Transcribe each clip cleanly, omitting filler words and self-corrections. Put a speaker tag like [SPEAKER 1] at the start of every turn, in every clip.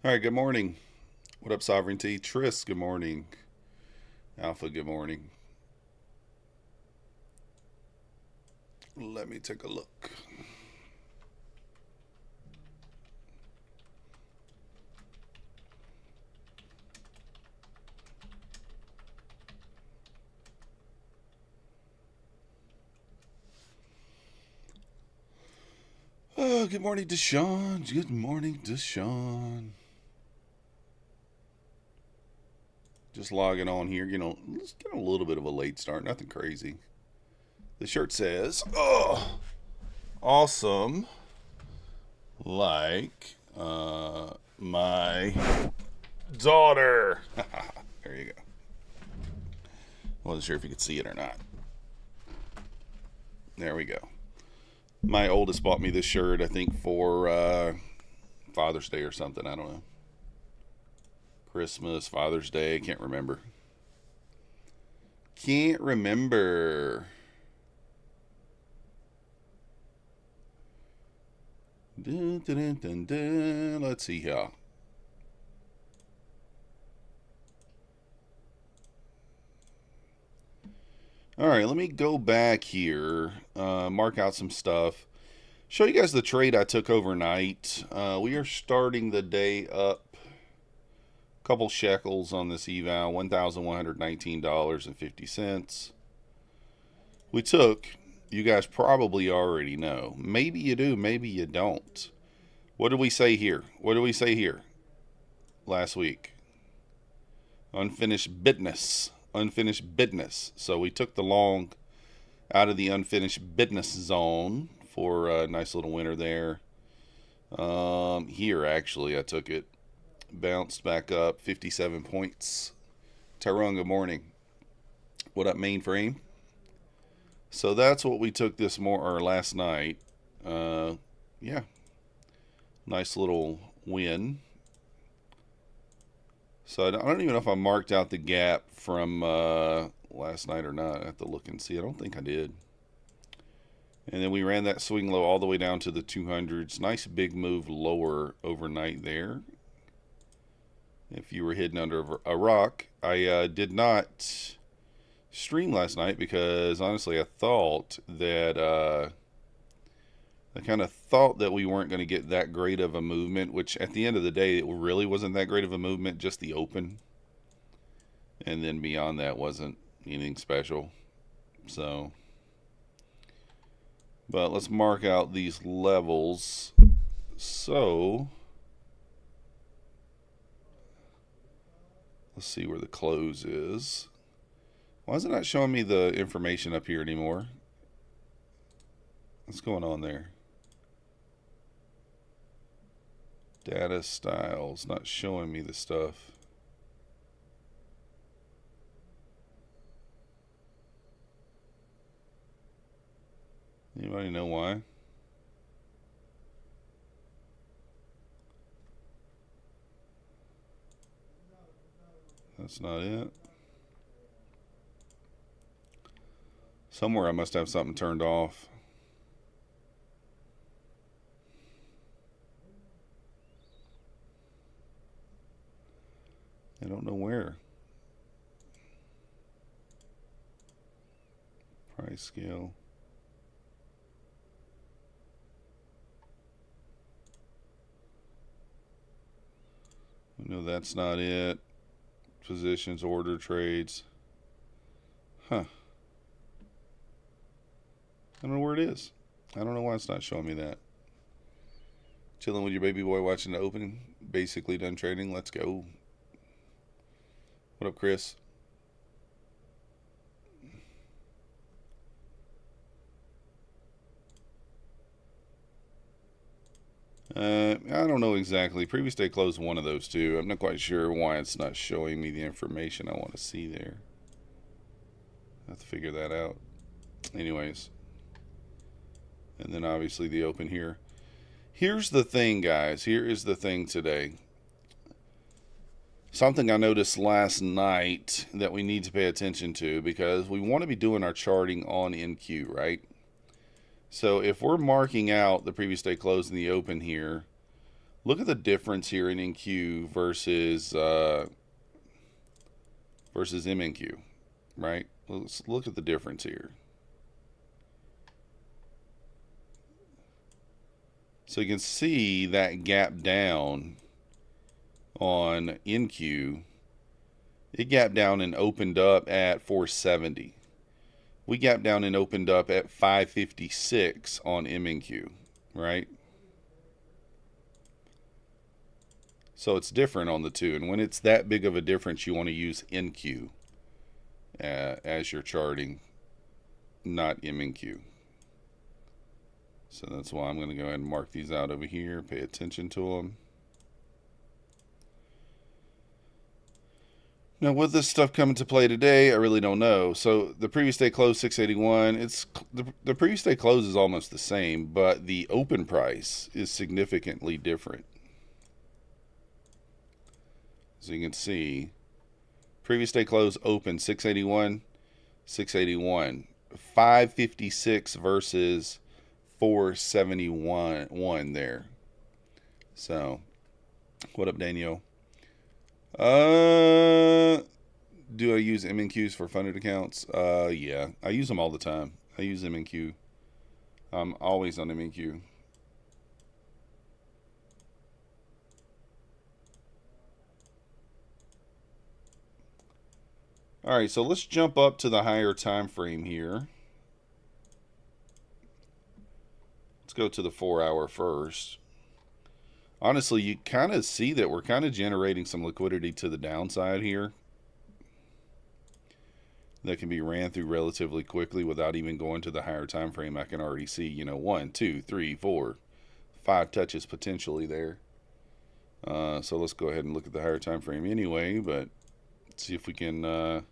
[SPEAKER 1] All right, good morning. What up, Sovereignty? Tris, good morning. Alpha, good morning. Let me take a look. Oh, good morning, Deshaun. Good morning, Deshaun. Just logging on here. Let's get a little bit of a late start. Nothing crazy. The shirt says, "Oh, awesome, like my daughter." There you go. Wasn't sure if you could see it or not. There we go. My oldest bought me this shirt, I think, for Father's Day or something. I don't know. Christmas, Father's Day, can't remember. Can't remember. Dun, dun, dun, dun. Let's see here. All right, let me go back here, mark out some stuff, show you guys the trade I took overnight. We are starting the day up a couple shekels on this eval, $1,119.50. We took, you guys probably already know. Maybe you do, maybe you don't. What did we say here? What did we say here last week? Unfinished business. Unfinished business. So we took the long out of the unfinished business zone for a nice little winner there. Here, actually, I took it. Bounced back up 57 points. Tyrone, good morning. What up, mainframe? So that's what we took last night. Yeah, nice little win. So I don't even know if I marked out the gap from last night or not. I have to look and see. I don't think I did. And then we ran that swing low all the way down to the 200s. Nice big move lower overnight there. If you were hidden under a rock, I did not stream last night because honestly I thought that I kind of thought that we weren't going to get that great of a movement, which at the end of the day it really wasn't that great of a movement, just the open, and then beyond that wasn't anything special. So, but let's mark out these levels. So let's see where the close is. Why is it not showing me the information up here anymore? What's going on there? Data styles, not showing me the stuff. Anybody know why? That's not it. Somewhere I must have something turned off. I don't know where. Price scale. No, that's not it. Positions, order, trades. Huh. I don't know where it is. I don't know why it's not showing me that. Chilling with your baby boy watching the opening. Basically done trading. Let's go. What up, Chris? I don't know exactly. Previous day closed one of those two. I'm not quite sure why it's not showing me the information I want to see there. I have to figure that out. Anyways. And then obviously the open here. Here's the thing, guys. Here is the thing today. Something I noticed last night that we need to pay attention to because we want to be doing our charting on NQ, right? So if we're marking out the previous day close in the open here, Look at the difference here in NQ versus versus MNQ, right? Let's look at the difference here. So you can see that gap down on NQ. It gapped down and opened up at 470. We gapped down and opened up at 556 on MNQ, right? So it's different on the two. And when it's that big of a difference, you want to use NQ as you're charting, not MNQ. So that's why I'm going to go ahead and mark these out over here. Pay attention to them. Now, will this stuff come into play today? I really don't know. So the previous day close 681. It's the previous day close is almost the same, but the open price is significantly different. So you can see, previous day close open 681, 681, 556 versus 471 there. So, what up, Daniel? Do I use MNQs for funded accounts? Yeah, I use them all the time. I use MNQ. I'm always on MNQ. All right, so let's jump up to the higher time frame here. Let's go to the 4 hour first. Honestly, you kind of see that we're kind of generating some liquidity to the downside here that can be ran through relatively quickly without even going to the higher time frame. I can already see, you know, 1, 2, 3, 4, 5 touches potentially there. So let's go ahead and look at the higher time frame anyway, but let's see if we can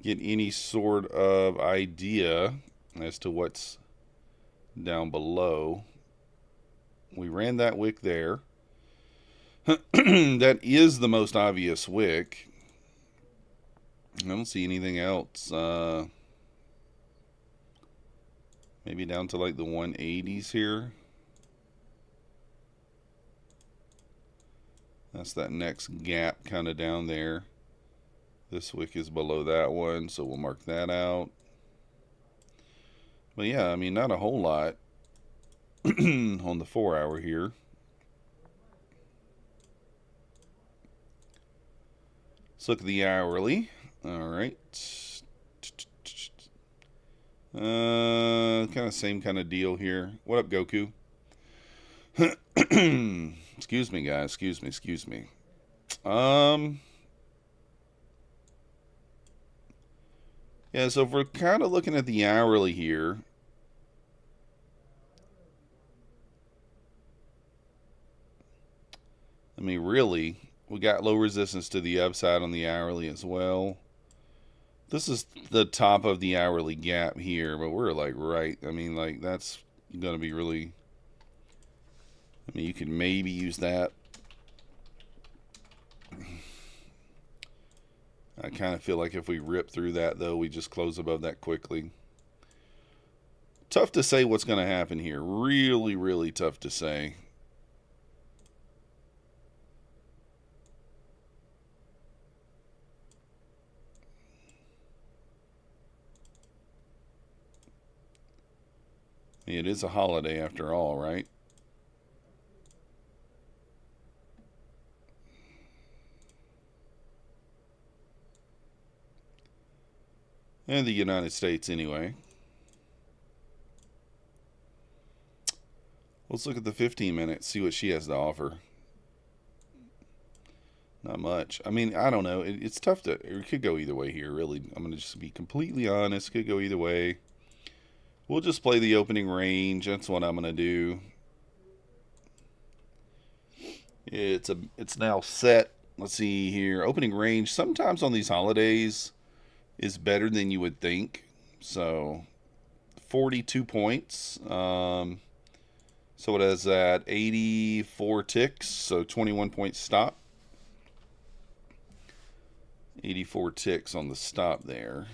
[SPEAKER 1] get any sort of idea as to what's down below. We ran that wick there. That is the most obvious wick. I don't see anything else. Maybe down to like the 180s here. That's that next gap kind of down there. This wick is below that one, so we'll mark that out. But yeah, I mean, not a whole lot on the 4 hour here. Let's look at the hourly. All right. Kind of same kind of deal here. What up, Goku? Excuse me, guys. Excuse me. Yeah, so if we're kind of looking at the hourly here, I mean, really, we got low resistance to the upside on the hourly as well. This is the top of the hourly gap here, but we're like right. I mean, like that's going to be really, I mean, you could maybe use that. I kind of feel like if we rip through that, though, we just close above that quickly. Tough to say what's going to happen here. Really, really tough to say. It is a holiday after all, right? In the United States, anyway. Let's look at the 15 minutes, see what she has to offer. Not much. I mean, I don't know. It's tough to, it could go either way here, really. I'm going to just be completely honest. It could go either way. We'll just play the opening range. That's what I'm going to do. It's now set. Let's see here. Opening range. Sometimes on these holidays is better than you would think. So 42 points. So it has that 84 ticks. So 21 point stop. 84 ticks on the stop there.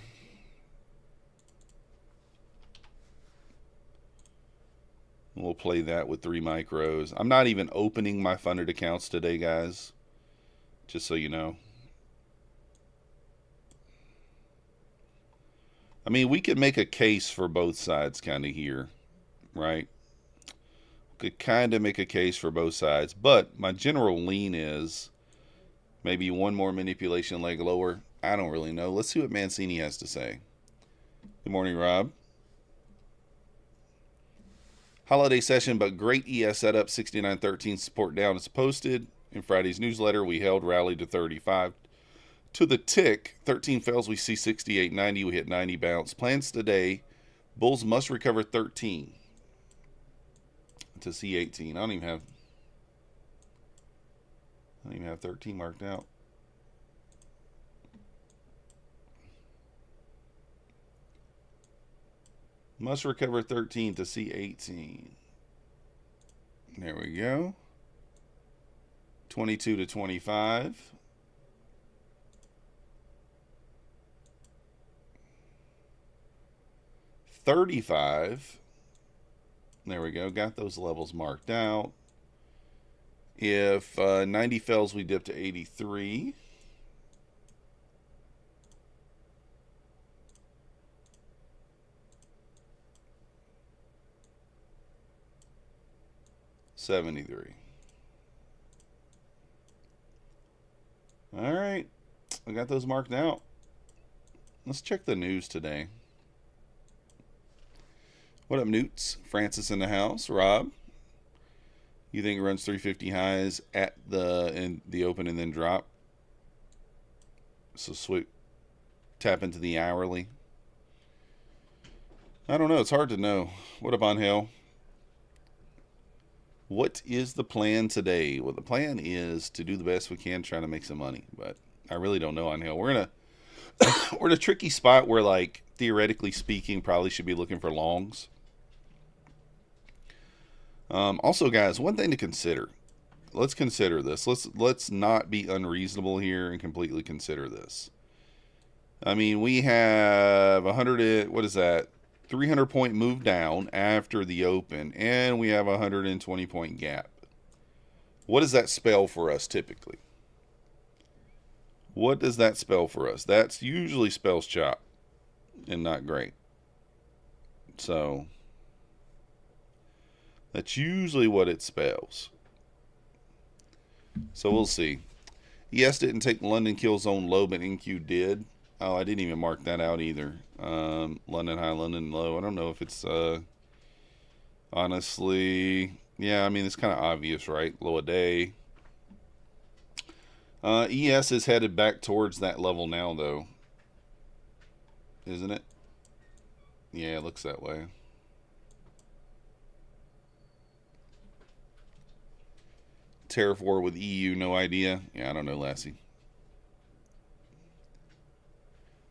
[SPEAKER 1] We'll play that with 3 micros. I'm not even opening my funded accounts today, guys. Just so you know. I mean, we could make a case for both sides kind of here, right? Could kind of make a case for both sides. But my general lean is maybe one more manipulation leg lower. I don't really know. Let's see what Mancini has to say. Good morning, Rob. Holiday session, but great ES setup. 69.13 support down is posted. In Friday's newsletter, we held rally to 35. To the tick, 13 fails, we see 68.90. We hit 90 bounce. Plans today, bulls must recover 13 to see 18. I don't even have 13 marked out. Must recover 13 to see 18. There we go. 22 to 25. 35. There we go. Got those levels marked out. If 90 fails, we dip to 83. $73. All right. I got those marked out. Let's check the news today. What up, Newts? Francis in the house. Rob, you think it runs 350 highs at the open and then drop? So tap into the hourly. I don't know. It's hard to know. What up, Angel? What is the plan today? Well, the plan is to do the best we can, trying to make some money. But I really don't know, Angel. We're in a tricky spot where, like, theoretically speaking, probably should be looking for longs. Also, guys, one thing to consider. Let's consider this. Let's not be unreasonable here and completely consider this. I mean, we have 100. What is that? 300-point move down after the open, and we have a 120-point gap. What does that spell for us typically? What does that spell for us? That's usually spells chop and not great. So that's usually what it spells. So we'll see. ES didn't take London kill zone low, but NQ did. Oh, I didn't even mark that out either. London high, London low. I don't know if it's honestly, yeah, I mean, it's kind of obvious, right? Low a day. ES is headed back towards that level now, though. Isn't it? Yeah, it looks that way. Tariff war with EU, no idea. Yeah, I don't know, Lassie.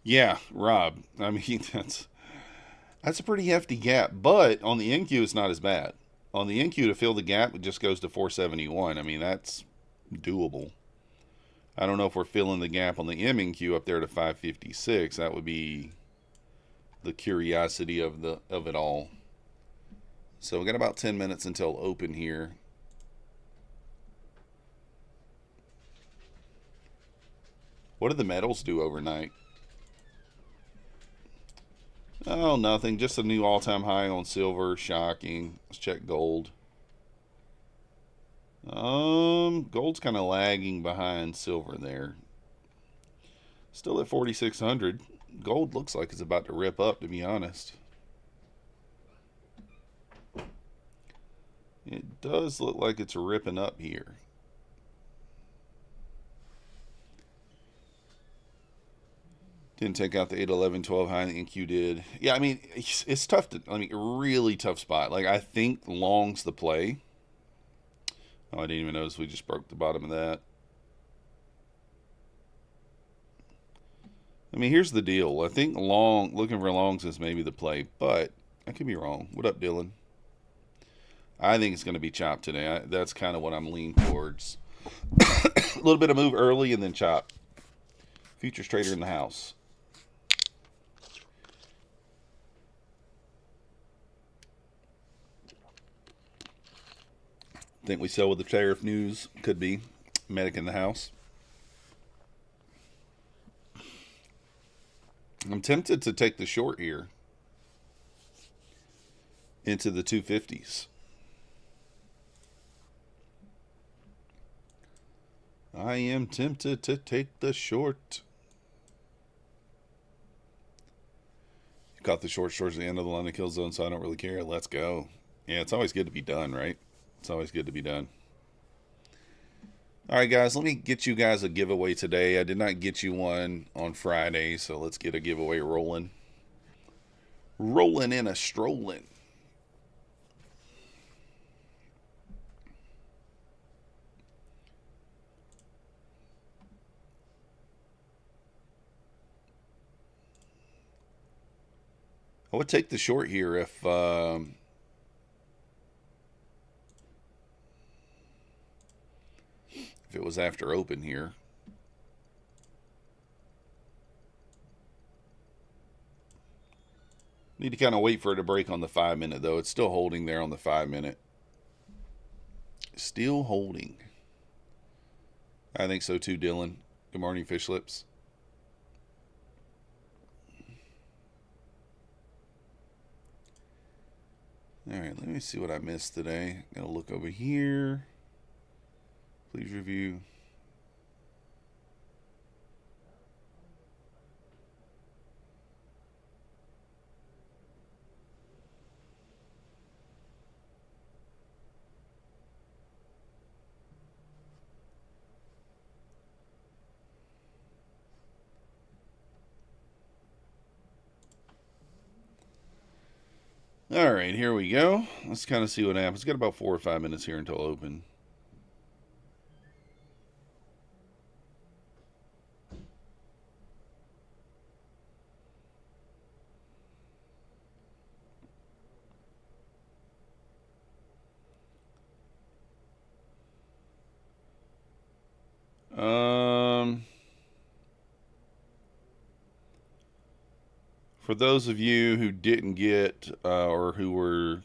[SPEAKER 1] Yeah, Rob. I mean, that's a pretty hefty gap. But on the NQ, it's not as bad. On the NQ, to fill the gap, it just goes to 471. I mean, that's doable. I don't know if we're filling the gap on the MNQ up there to 556. That would be the curiosity of it all. So we got about 10 minutes until open here. What did the metals do overnight? Oh, nothing. Just a new all-time high on silver. Shocking. Let's check gold. Gold's kind of lagging behind silver there. Still at 4,600. Gold looks like it's about to rip up, to be honest. It does look like it's ripping up here. Didn't take out the 8, 11, 12 high. The NQ did. Yeah, I mean, it's tough to, I mean, really tough spot. Like, I think long's the play. Oh, I didn't even notice we just broke the bottom of that. I mean, here's the deal. I think looking for longs is maybe the play, but I could be wrong. What up, Dylan? I think it's going to be chop today. That's kind of what I'm leaning towards. A little bit of move early and then chop. Futures trader in the house. Think we sell with the tariff news? Could be. Medic in the house. I'm tempted to take the short here into the 250s. I am tempted to take the short. You caught the short towards the end of the London kill zone, so I don't really care. Let's go. Yeah, it's always good to be done, right? It's always good to be done. All right, guys, let me get you guys a giveaway today. I did not get you one on Friday, so let's get a giveaway rolling. Rolling in a strolling. I would take the short here if it was after open here. Need to kind of wait for it to break on the 5 minute, though. It's still holding there on the 5 minute. Still holding. I think so too, Dylan. Good morning, Fish Lips. All right, let me see what I missed today. Gotta look over here. Please review. All right, here we go. Let's kind of see what happens. Got about 4 or 5 minutes here until open. For those of you who didn't get or who were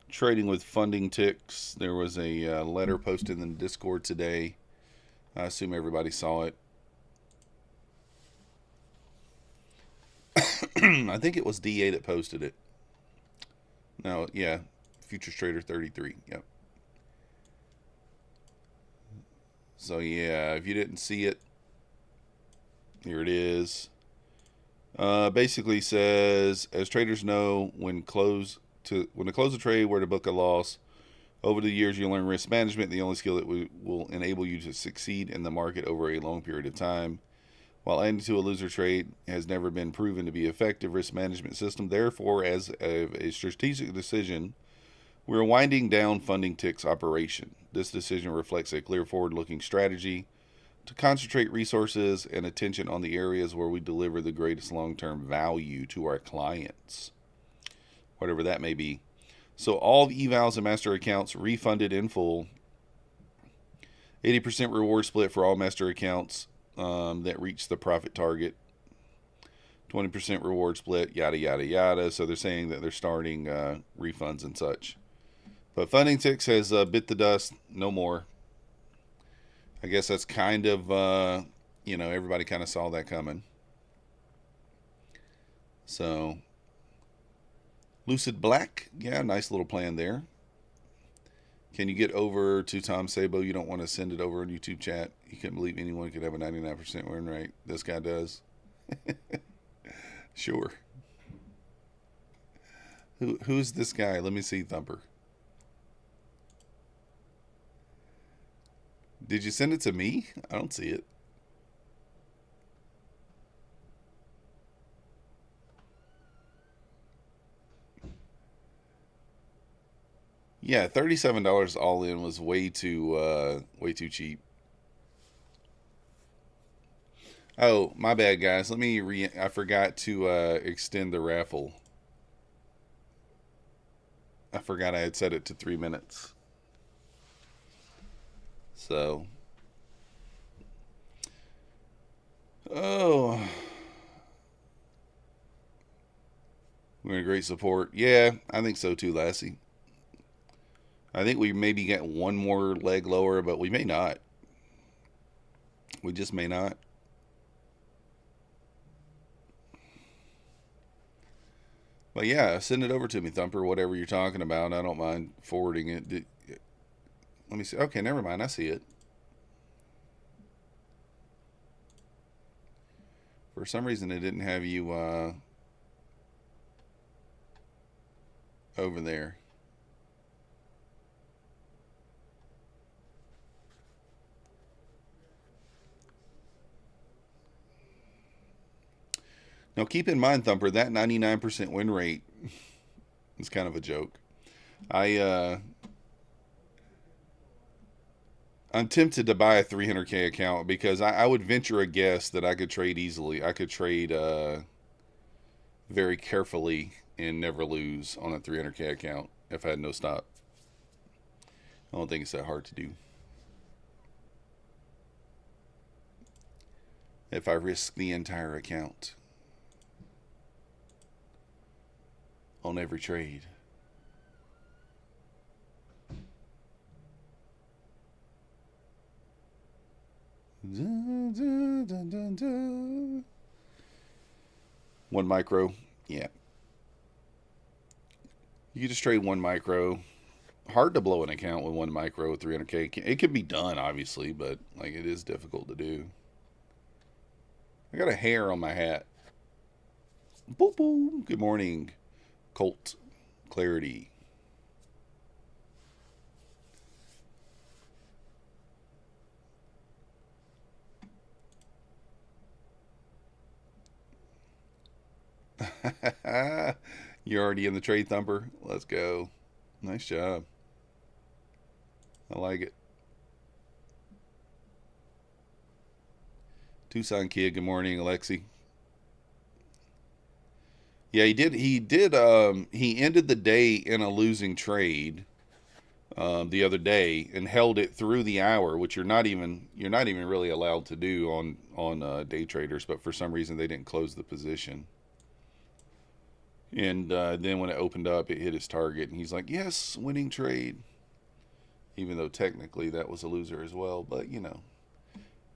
[SPEAKER 1] trading with funding ticks, there was a letter posted in the Discord today. I assume everybody saw it. I think it was DA that posted it. No, yeah, Futures Trader 33. Yep. So yeah, if you didn't see it, here it is. Basically says, as traders know, when to close a trade, where to book a loss. Over the years, you learn risk management, the only skill that will enable you to succeed in the market over a long period of time. While adding to a loser trade has never been proven to be an effective risk management system, therefore, as a strategic decision, we're winding down Funding Tick's operation. This decision reflects a clear forward-looking strategy to concentrate resources and attention on the areas where we deliver the greatest long-term value to our clients, whatever that may be. So all evals and master accounts refunded in full. 80% reward split for all master accounts that reach the profit target. 20% reward split, yada, yada, yada. So they're saying that they're starting refunds and such. But Funding Ticks has bit the dust. No more. I guess that's kind of, everybody kind of saw that coming. So, Lucid Black. Yeah, nice little plan there. Can you get over to Tom Sabo? You don't want to send it over in YouTube chat. You couldn't believe anyone could have a 99% win rate. This guy does. Sure. Who's this guy? Let me see, Thumper. Did you send it to me? I don't see it. Yeah, $37 all in was way too cheap. Oh, my bad, guys. I forgot to extend the raffle. I forgot I had set it to 3 minutes. So, oh, we're in great support. Yeah, I think so too, Lassie. I think we maybe get one more leg lower, but we may not. We just may not. But yeah, send it over to me, Thumper, whatever you're talking about. I don't mind forwarding it. Let me see. Okay, never mind. I see it. For some reason, it didn't have you over there. Now, keep in mind, Thumper, that 99% win rate is kind of a joke. I'm tempted to buy a 300K account because I would venture a guess that I could trade easily. I could trade very carefully and never lose on a 300K account if I had no stop. I don't think it's that hard to do. If I risk the entire account on every trade. Dun, dun, dun, dun, dun. 1 micro, yeah. You can just trade 1 micro. Hard to blow an account with 1 micro, 300K. It can be done, obviously, but like it is difficult to do. I got a hair on my hat. Boop boop. Good morning, Colt Clarity. You're already in the trade, Thumper. Let's go. Nice job. I like it. Tucson Kid, good morning, Alexi. Yeah, he did. He ended the day in a losing trade the other day and held it through the hour, which you're not even really allowed to do on day traders. But for some reason, they didn't close the position. And then when it opened up, it hit his target, and he's like, "Yes, winning trade." Even though technically that was a loser as well, but you know,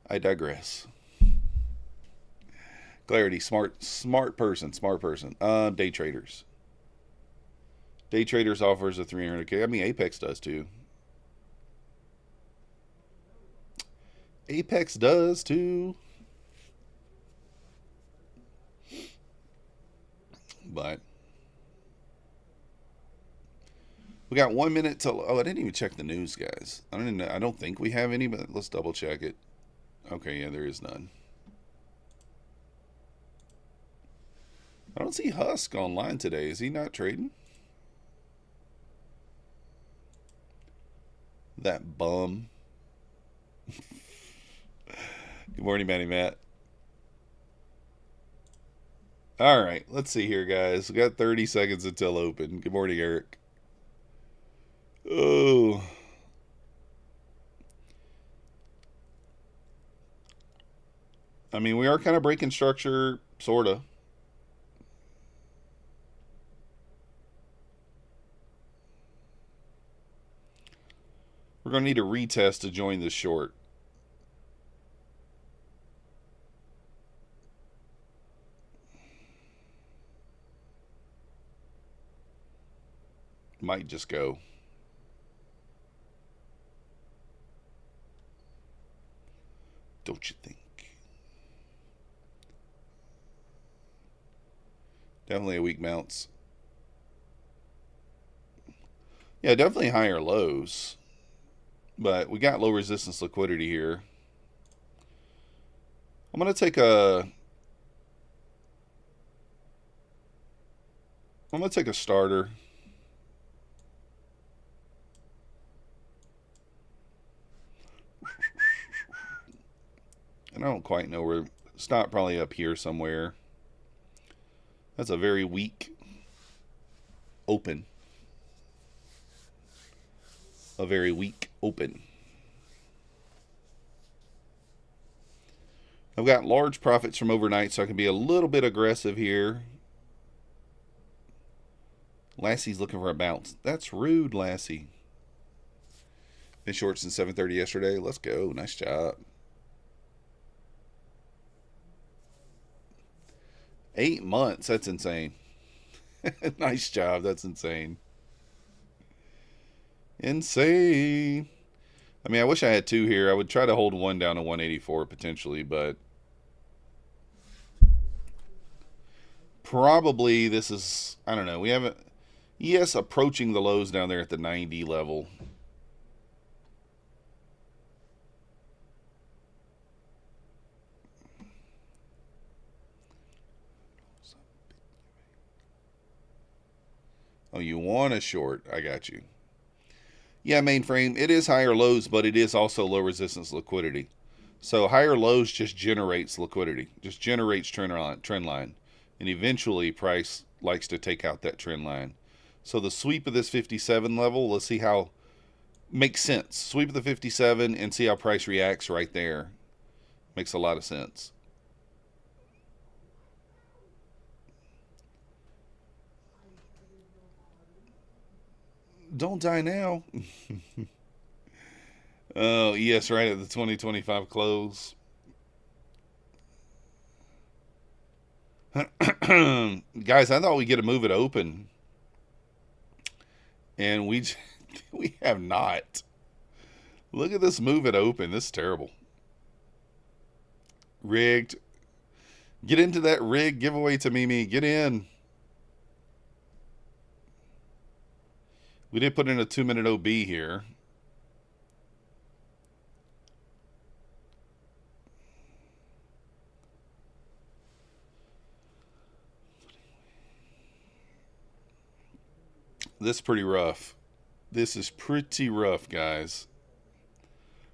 [SPEAKER 1] I digress. Clarity, smart person. Day traders. Day traders offers a 300K. I mean, Apex does too. Apex does too. But we got 1 minute till. Oh, I didn't even check the news, guys. I don't think we have any, but let's double check it. Okay, yeah, there is none. I don't see Husk online today. Is he not trading? That bum. Good morning, Matty Matt. All right, let's see here, guys. We got 30 seconds until open. Good morning, Eric. Oh. I mean, we are kind of breaking structure, sort of. We're going to need a retest to join the short. Might just go. Don't you think? Definitely a weak bounce. Yeah, definitely higher lows. But we got low resistance liquidity here. I'm going to take a starter. And I don't quite know where. Stop probably up here somewhere. That's a very weak open. A very weak open. I've got large profits from overnight, so I can be a little bit aggressive here. Lassie's looking for a bounce. That's rude, Lassie. Been short since 7:30 yesterday. Let's go. Nice job. 8 months. That's insane. Nice job. That's insane. Insane. I mean, I wish I had 2 here. I would try to hold 1 down to 184 potentially, but probably this is, I don't know. We haven't, yes, approaching the lows down there at the 90 level. Oh, you want a short. I got you. Yeah, mainframe, it is higher lows, but it is also low resistance liquidity. So higher lows just generates liquidity, just generates trend line. And eventually price likes to take out that trend line. So the sweep of this 57 level, let's see how, makes sense. Sweep of the 57 and see how price reacts right there. Makes a lot of sense. Don't die now. Oh, yes, right at the 2025 close. Guys, I thought we'd get to move it open. And we have not. Look at this move it open. This is terrible. Rigged. Get into that rig giveaway to Mimi. Get in. We did put in a 2-minute OB here. This is pretty rough. This is pretty rough, guys.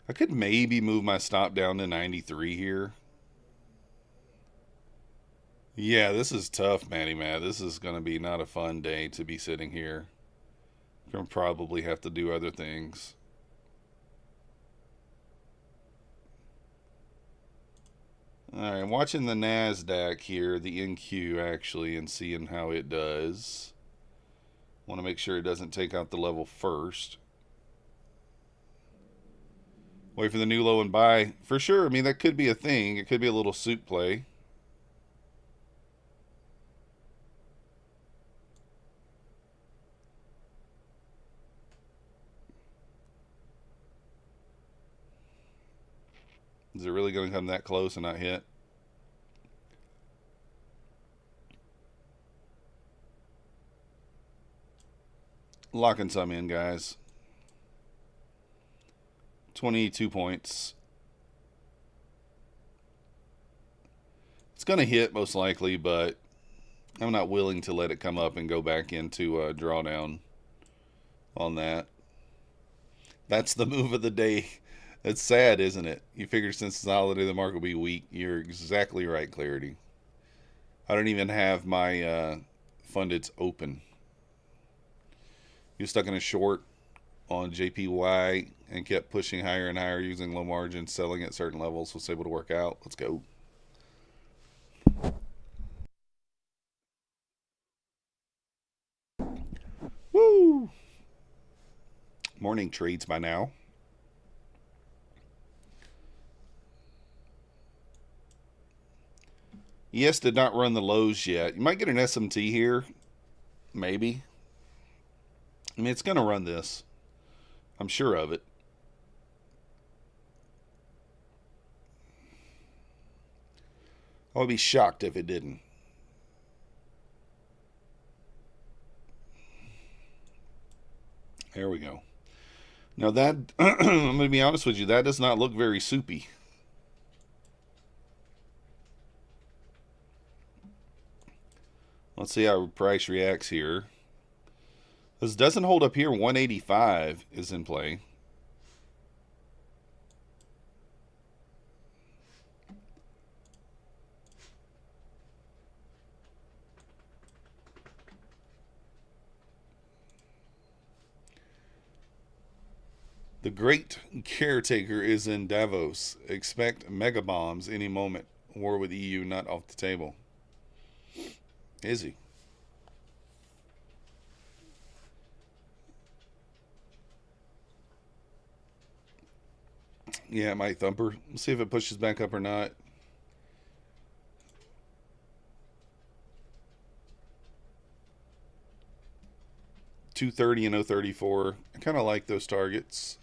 [SPEAKER 1] I could maybe move my stop down to 93 here. Yeah, this is tough, Matty Matt. This is going to be not a fun day to be sitting here. Going to probably have to do other things. Alright, I'm watching the Nasdaq here, the NQ actually, and seeing how it does. Want to make sure it doesn't take out the level first. Wait for the new low and buy. For sure, I mean, that could be a thing. It could be a little soup play. Is it really going to come that close and not hit? Locking some in, guys. 22 points. It's going to hit most likely, but I'm not willing to let it come up and go back into a drawdown on that. That's the move of the day. It's sad, isn't it? You figure since it's a holiday, the market will be weak. You're exactly right, Clarity. I don't even have my fundeds open. You're stuck in a short on JPY and kept pushing higher and higher using low margins, selling at certain levels, was able to work out. Let's go. Woo! Morning trades by now. ES did not run the lows yet. You might get an SMT here. Maybe. I mean, it's going to run this. I'm sure of it. I would be shocked if it didn't. There we go. Now that, I'm going to be honest with you, that does not look very soupy. Let's see how price reacts here. This doesn't hold up here. 185 is in play. The great caretaker is in Davos. Expect mega bombs any moment. War with EU not off the table. Is he? Yeah, it might thumper. Let's see if it pushes back up or not. $230 and 034. I kind of like those targets.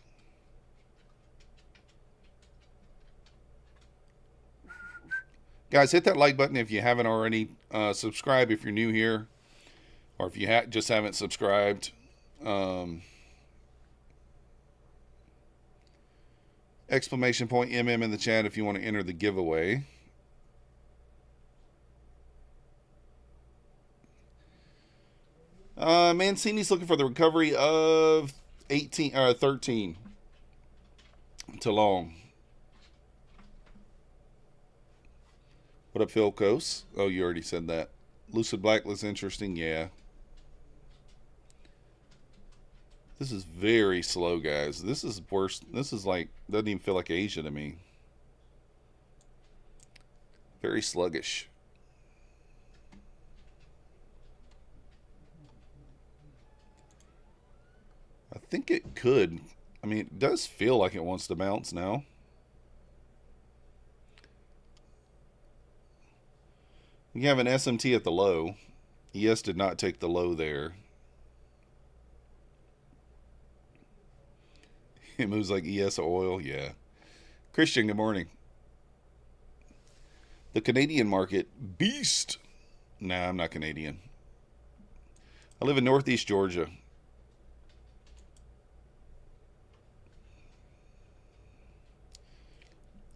[SPEAKER 1] Guys, hit that like button if you haven't already. Subscribe if you're new here, or if you just haven't subscribed. Exclamation point MM in the chat if you want to enter the giveaway. Mancini's looking for the recovery of 13 to long. What up, Phil Coase? Oh, you already said that. Lucid Black looks interesting, yeah. This is very slow, guys. This is worse. This is like, doesn't even feel like Asia to me. Very sluggish. I think it could. I mean, it does feel like it wants to bounce now. You have an SMT at the low. ES did not take the low there. It moves like ES oil, yeah. Christian, good morning. The Canadian market, beast. Nah, I'm not Canadian. I live in Northeast Georgia.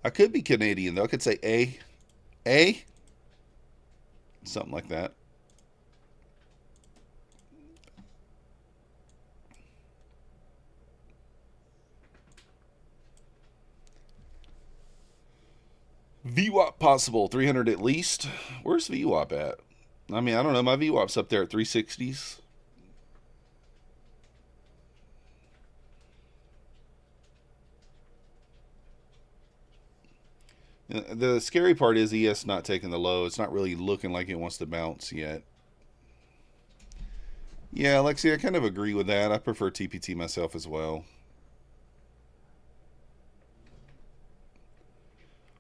[SPEAKER 1] I could be Canadian, though. I could say A. A? Something like that. VWAP possible. 300 at least. Where's VWAP at? I mean, I don't know. My VWAP's up there at 360s. The scary part is ES not taking the low. It's not really looking like it wants to bounce yet. Yeah, Alexi, I kind of agree with that. I prefer TPT myself as well.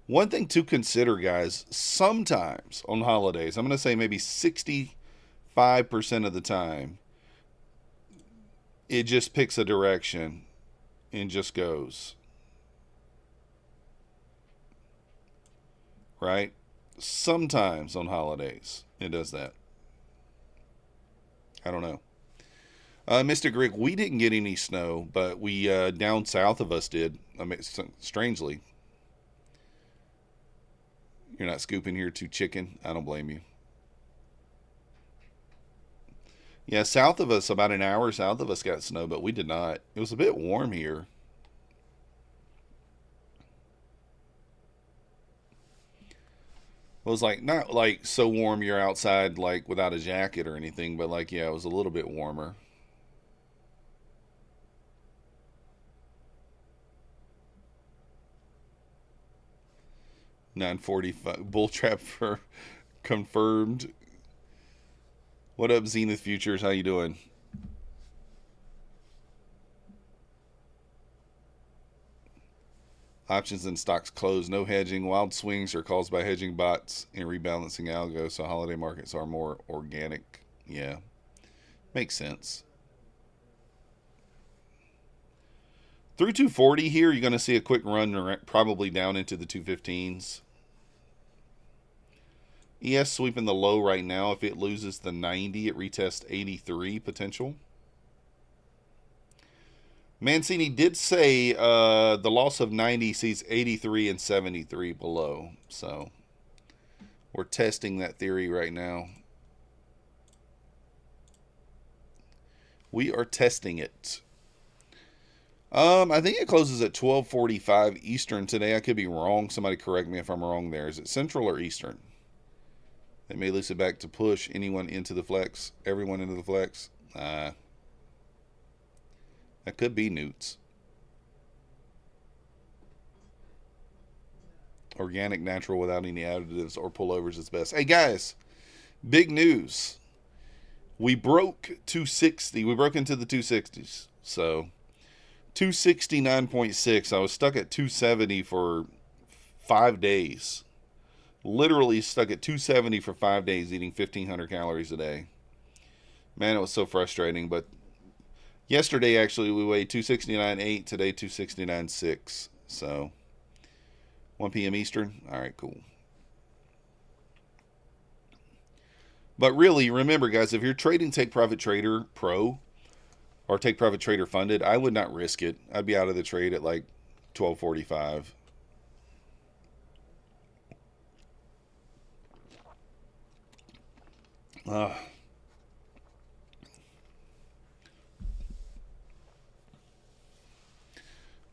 [SPEAKER 1] One thing to consider, guys, sometimes on holidays, I'm going to say maybe 65% of the time, it just picks a direction and just goes. Right? Sometimes on holidays, it does that. I don't know. Mystic Rick, we didn't get any snow, but we down south of us did. I mean, strangely. You're not scooping here to chicken. I don't blame you. Yeah, south of us, about an hour south of us got snow, but we did not. It was a bit warm here. It was like, not like so warm you're outside like without a jacket or anything, but like, yeah, it was a little bit warmer. $9.45 bull trap for confirmed. What up, Zenith Futures? How you doing? Options and stocks closed. No hedging. Wild swings are caused by hedging bots and rebalancing algo, so holiday markets are more organic. Yeah. Makes sense. Through 240 here, you're going to see a quick run probably down into the 215s. ES sweeping the low right now. If it loses the 90, it retests 83 potential. Mancini did say the loss of 90 sees 83 and 73 below. So we're testing that theory right now. We are testing it. I think it closes at 12:45 Eastern today. I could be wrong. Somebody correct me if I'm wrong there. Is it Central or Eastern? They may lose it back to push anyone into the flex. Everyone into the flex. That could be Newts. Organic, natural, without any additives or pullovers is best. Hey, guys. Big news. We broke 260. We broke into the 260s. So 269.6. I was stuck at 270 for 5 days. Literally stuck at 270 for 5 days, eating 1,500 calories a day. Man, it was so frustrating. But yesterday, actually, we weighed 269.8. Today, 269.6. So, 1 p.m. Eastern. All right, cool. But really, remember, guys, if you're trading Take Profit Trader Pro or Take Profit Trader Funded, I would not risk it. I'd be out of the trade at like 12:45. Ah.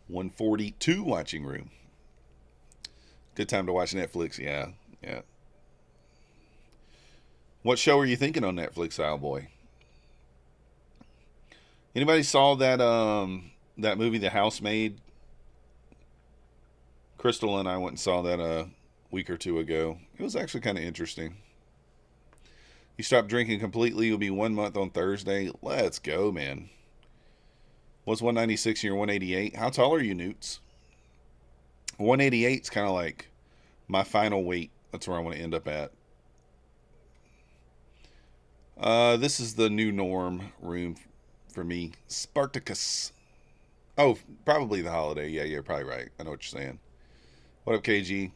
[SPEAKER 1] 142 watching room. Good time to watch Netflix. Yeah. What show are you thinking on Netflix, Owlboy? Anybody saw that that movie, The Housemaid? Crystal and I went and saw that a week or two ago. It was actually kind of interesting. You stop drinking completely, you'll be 1 month on Thursday. Let's go, man. What's 196 and you're 188? How tall are you, Newts? 188 is kind of like my final weight. That's where I want to end up at. This is the new norm room for me. Spartacus. Oh, probably the holiday. Yeah, you're probably right. I know what you're saying. What up, KG?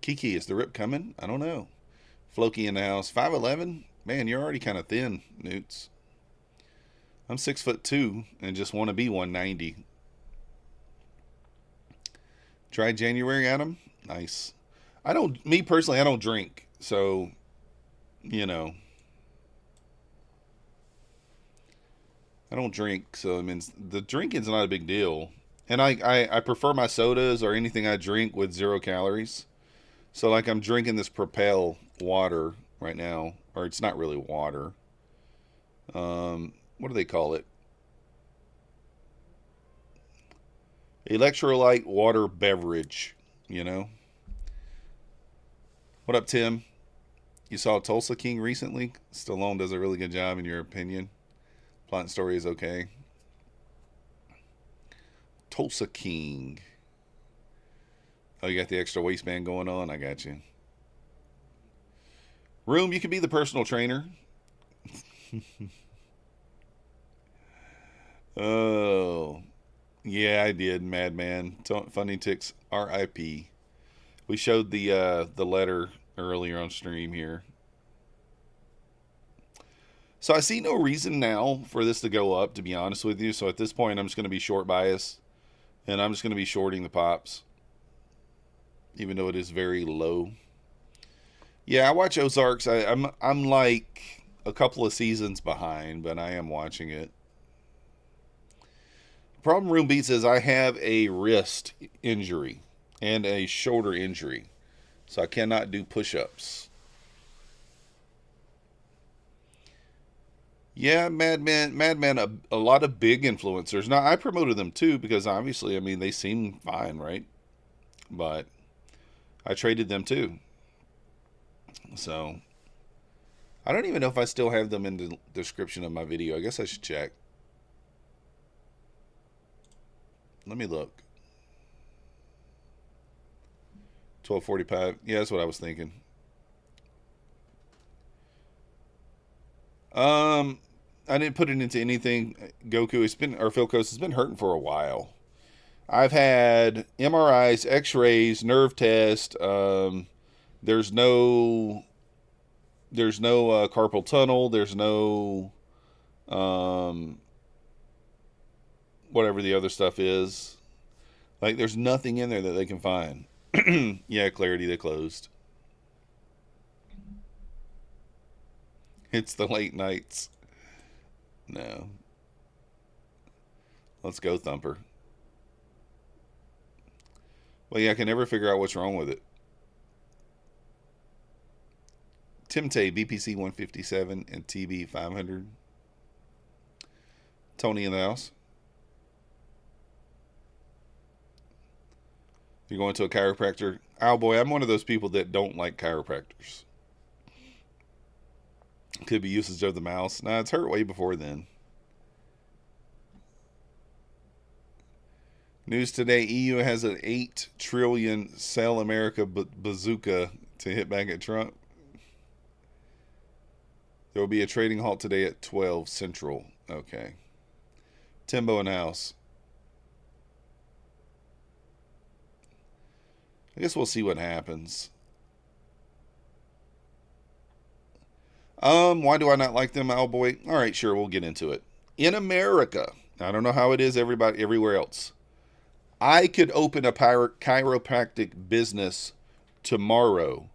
[SPEAKER 1] Kiki, is the rip coming? I don't know. Floki in the house. 5'11"? Man, you're already kind of thin, Newts. I'm 6'2" and just want to be 190. Try January, Adam? Nice. Me personally, I don't drink. So, you know. I don't drink. So, I mean, the drinking's not a big deal. And I prefer my sodas or anything I drink with 0 calories. So, like, I'm drinking this Propel water right now. Or it's not really water. What do they call it? Electrolyte water beverage, you know? What up, Tim? You saw Tulsa King recently? Stallone does a really good job, in your opinion. Plot and story is okay. Tulsa King. Oh, you got the extra waistband going on? I got you. Room, you can be the personal trainer. Oh, yeah, I did, Madman. Funny Ticks, R.I.P. We showed the letter earlier on stream here. So I see no reason now for this to go up, to be honest with you. So at this point, I'm just going to be short bias, and I'm just going to be shorting the pops, even though it is very low. Yeah, I watch Ozarks. I'm like a couple of seasons behind, but I am watching it. Problem Room Beat says I have a wrist injury and a shoulder injury, so I cannot do push-ups. Yeah, Madman, a lot of big influencers. Now, I promoted them too because obviously, I mean, they seem fine, right? But I traded them too. So, I don't even know if I still have them in the description of my video. I guess I should check. Let me look. 12:45. Yeah, that's what I was thinking. I didn't put it into anything. Goku, Philcos has been hurting for a while. I've had MRIs, X-rays, nerve test. There's no carpal tunnel. There's no whatever the other stuff is. Like, there's nothing in there that they can find. Yeah, Clarity, they closed. It's the late nights. No. Let's go, Thumper. Well, yeah, I can never figure out what's wrong with it. Timte, BPC 157 and TB 500. Tony in the house. You're going to a chiropractor. Oh boy, I'm one of those people that don't like chiropractors. Could be usage of the mouse. Nah, it's hurt way before then. News today: EU has an 8 trillion sell America bazooka to hit back at Trump. There will be a trading halt today at 12 Central. Okay. Timbo and House. I guess we'll see what happens. Why do I not like them, Owlboy? All right, sure, we'll get into it. In America, I don't know how it is everywhere else. I could open a chiropractic business tomorrow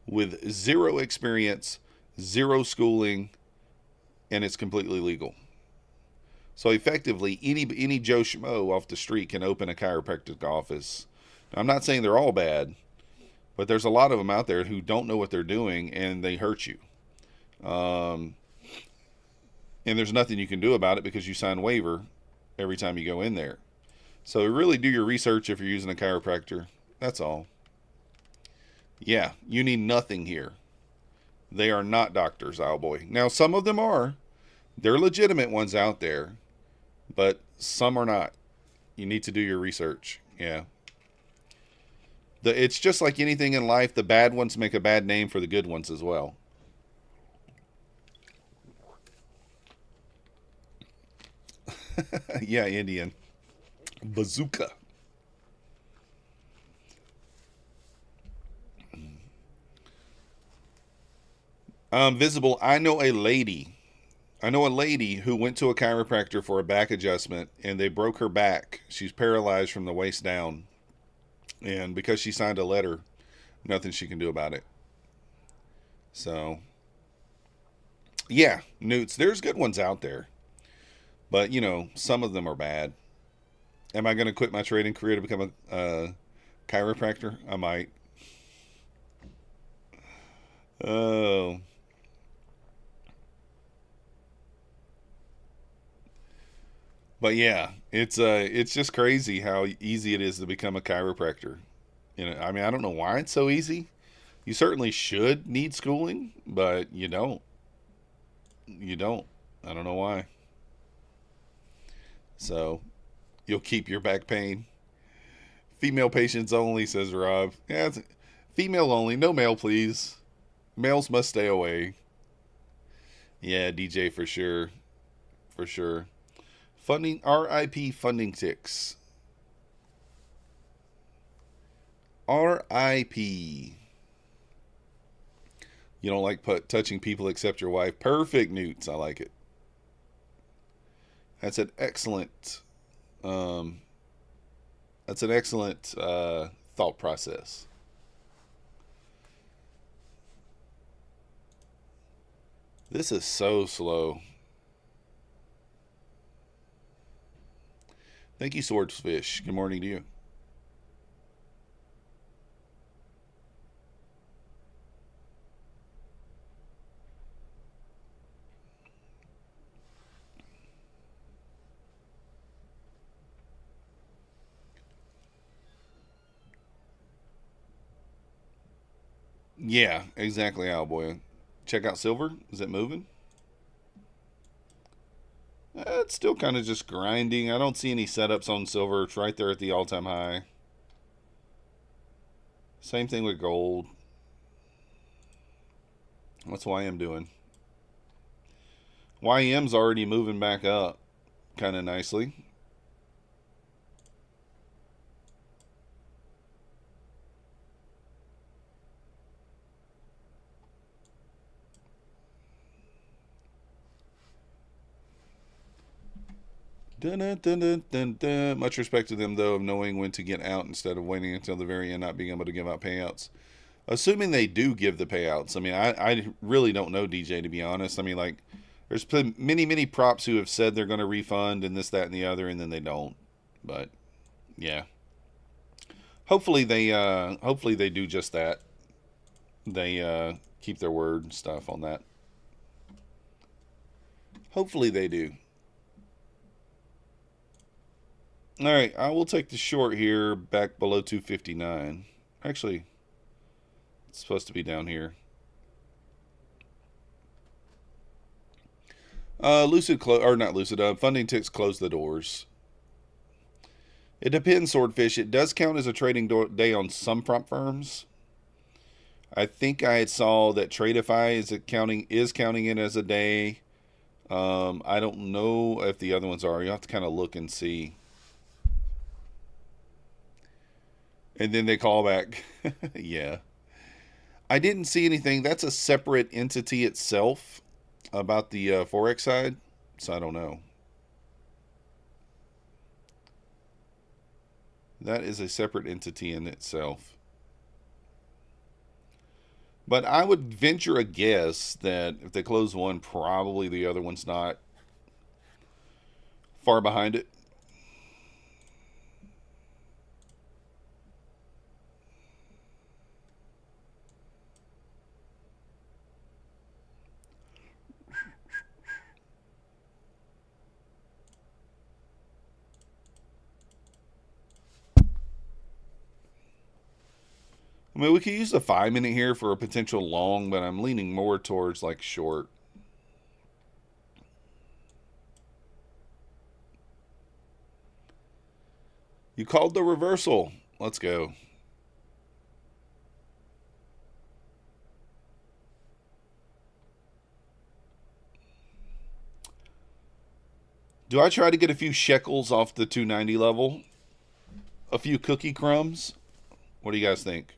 [SPEAKER 1] with zero experience, zero schooling, and it's completely legal. So effectively, any Joe Schmo off the street can open a chiropractic office. Now, I'm not saying they're all bad, but there's a lot of them out there who don't know what they're doing and they hurt you. And there's nothing you can do about it because you sign a waiver every time you go in there. So really do your research if you're using a chiropractor. That's all. Yeah, you need nothing here. They are not doctors, Owlboy. Now, some of them are. They're legitimate ones out there, but some are not. You need to do your research. Yeah. It's just like anything in life. The bad ones make a bad name for the good ones as well. Yeah, Indian. Bazooka. Visible. I know a lady who went to a chiropractor for a back adjustment and they broke her back. She's paralyzed from the waist down. And because she signed a letter, nothing she can do about it. So, yeah, Newts, there's good ones out there. But, some of them are bad. Am I going to quit my trading career to become a chiropractor? I might. Oh. But yeah, it's just crazy how easy it is to become a chiropractor. I mean, I don't know why it's so easy. You certainly should need schooling, but you don't. You don't. I don't know why. So, you'll keep your back pain. Female patients only, says Rob. Yeah, it's female only. No male, please. Males must stay away. Yeah, DJ, for sure. For sure. Funding, RIP funding ticks. RIP. You don't like touching people except your wife. Perfect, Newts. I like it. That's an excellent thought process. This is so slow. Thank you, Swordfish. Good morning to you. Yeah, exactly, Owlboy. Check out silver. Is it moving? It's still kind of just grinding. I don't see any setups on silver. It's right there at the all-time high. Same thing with gold. What's YM doing? YM's already moving back up kind of nicely. Dun, dun, dun, dun, dun. Much respect to them, though, of knowing when to get out instead of waiting until the very end, not being able to give out payouts. Assuming they do give the payouts. I mean, I really don't know, DJ, to be honest. I mean, like, there's been many props who have said they're going to refund and this, that, and the other, and then they don't. But, yeah. Hopefully they do just that. They keep their word and stuff on that. Hopefully they do. All right, I will take the short here back below 259. Actually, it's supposed to be down here. Funding ticks close the doors. It depends, Swordfish. It does count as a trading day on some prop firms. I think I saw that Tradeify is counting it as a day. I don't know if the other ones are. You have to kind of look and see. And then they call back. Yeah. I didn't see anything. That's a separate entity itself about the Forex side. So I don't know. That is a separate entity in itself. But I would venture a guess that if they close one, probably the other one's not far behind it. I mean, we could use the 5-minute here for a potential long, but I'm leaning more towards like short. You called the reversal. Let's go. Do I try to get a few shekels off the 290 level? A few cookie crumbs? What do you guys think?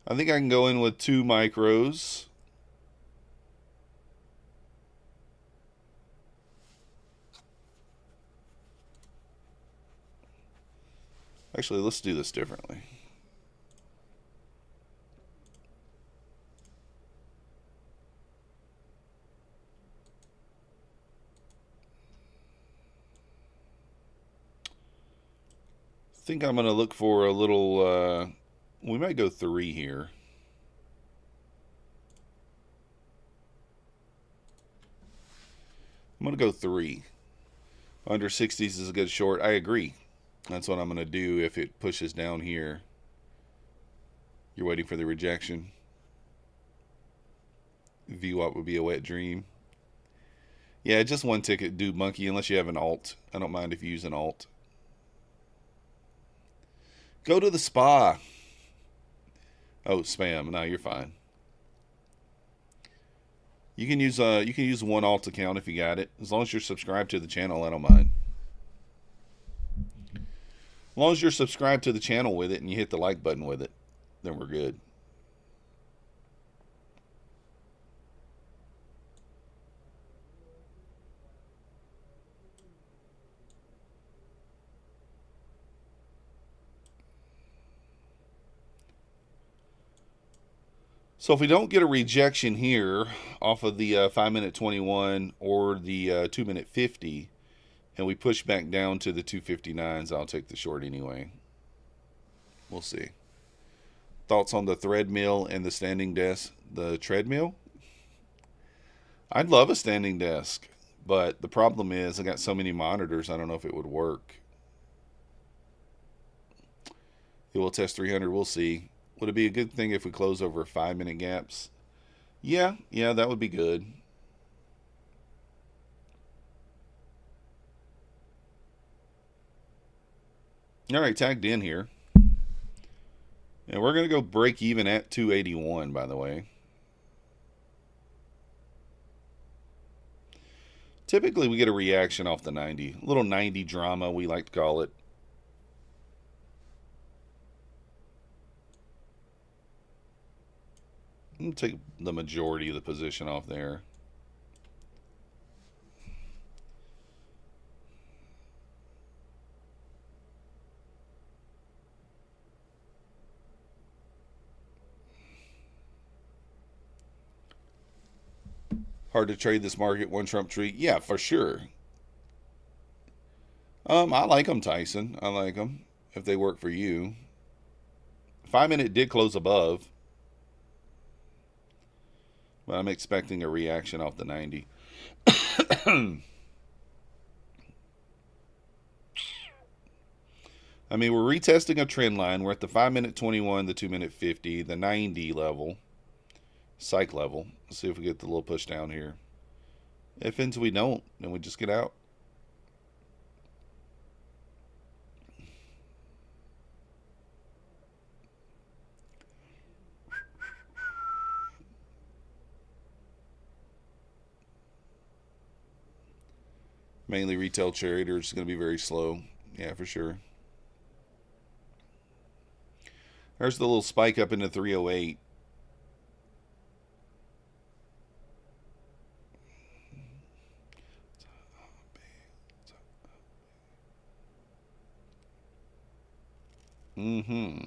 [SPEAKER 1] I think I can go in with 2 micros. Actually, let's do this differently. I think I'm going to look for a little, we might go 3 here. I'm going to go 3. Under 60s is a good short. I agree. That's what I'm going to do if it pushes down here. You're waiting for the rejection. VWAP would be a wet dream. Yeah, just one ticket, dude monkey, unless you have an alt. I don't mind if you use an alt. Go to the spa. Oh, spam. No, you're fine. You can use one alt account if you got it. As long as you're subscribed to the channel, I don't mind. As long as you're subscribed to the channel with it and you hit the like button with it, then we're good. So if we don't get a rejection here off of the 5-minute 21 or the 2-minute 50, and we push back down to the 259s, I'll take the short anyway. We'll see. Thoughts on the thread mill and the standing desk? The treadmill? I'd love a standing desk, but the problem is I got so many monitors, I don't know if it would work. It will test 300, we'll see. Would it be a good thing if we close over 5-minute gaps? Yeah, that would be good. All right, tagged in here. And we're going to go break even at 281, by the way. Typically, we get a reaction off the 90. A little 90 drama, we like to call it. I'm going to take the majority of the position off there. Hard to trade this market, one Trump tree. Yeah, for sure. I like them, Tyson. I like them if they work for you. 5-minute did close above. But I'm expecting a reaction off the 90. I mean, we're retesting a trend line. We're at the 5-minute 21, the 2-minute 50, the 90 level, psych level. Let's see if we get the little push down here. If we don't, then we just get out. Mainly retail traders. It's going to be very slow. Yeah, for sure. There's the little spike up into 308. Mm-hmm.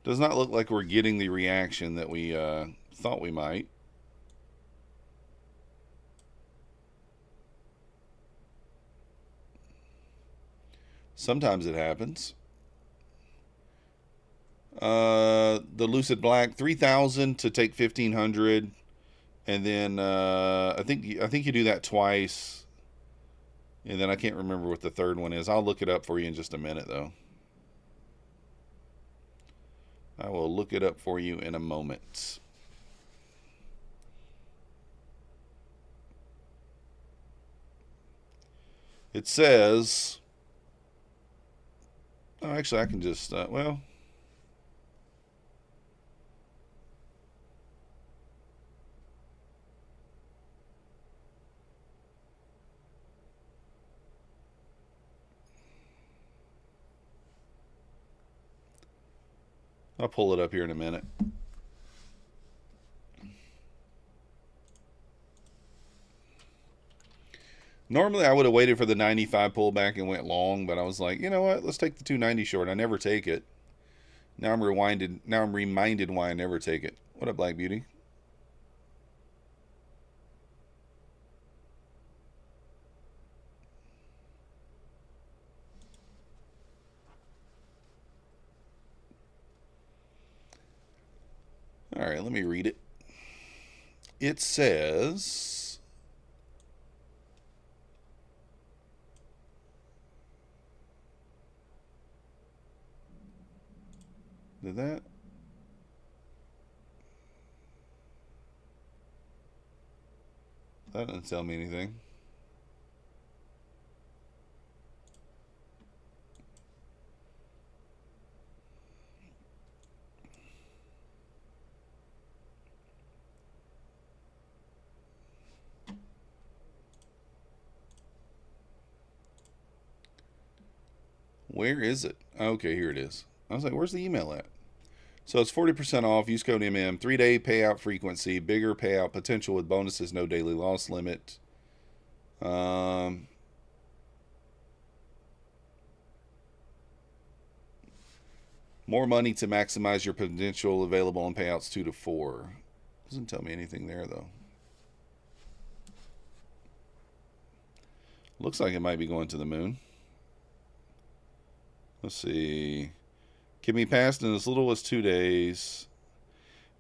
[SPEAKER 1] Does not look like we're getting the reaction that we thought we might. Sometimes it happens. The Lucid Black 3,000 to take 1,500, and then I think you do that twice, and then I can't remember what the third one is. I'll look it up for you in just a minute, though. I will look it up for you in a moment. It says, oh, actually, I can just, well, I'll pull it up here in a minute. Normally, I would have waited for the 95 pullback and went long, but I was like, you know what? Let's take the 290 short. I never take it. Now I'm reminded why I never take it. What up, Black Beauty? All right, let me read it. It says, did that? That doesn't tell me anything. Where is it? Okay, here it is. I was like, where's the email at? So it's 40% off. Use code MM. 3-day payout frequency. Bigger payout potential with bonuses. No daily loss limit. More money to maximize your potential. Available on payouts 2 to 4. Doesn't tell me anything there, though. Looks like it might be going to the moon. Let's see. Can be passed in as little as 2 days.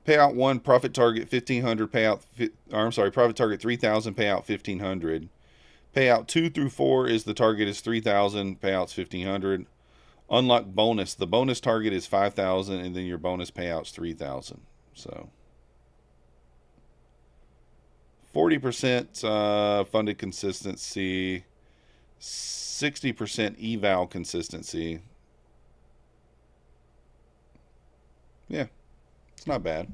[SPEAKER 1] Payout 1, profit target 1,500. Profit target 3,000. Payout 1,500. Payout 2 through 4 is the target is 3,000. Payouts 1,500. Unlock bonus. The bonus target is 5,000, and then your bonus payout's 3,000. So 40% funded consistency, 60% eval consistency. Yeah, it's not bad.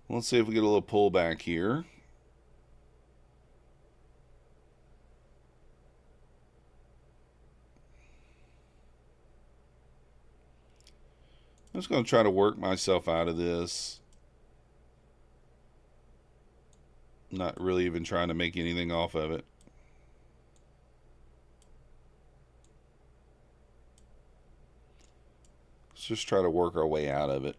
[SPEAKER 1] Let's see if we get a little pullback here. I'm just going to try to work myself out of this. Not really even trying to make anything off of it. Let's just try to work our way out of it.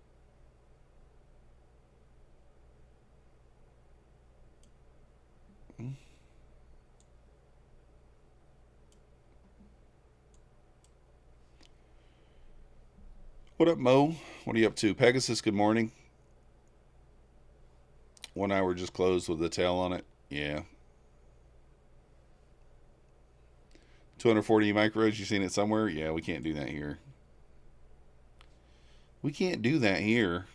[SPEAKER 1] What up, Mo? What are you up to? Pegasus, good morning. 1 hour just closed with the tail on it. Yeah. 240 micros, you seen it somewhere? Yeah, we can't do that here. We can't do that here.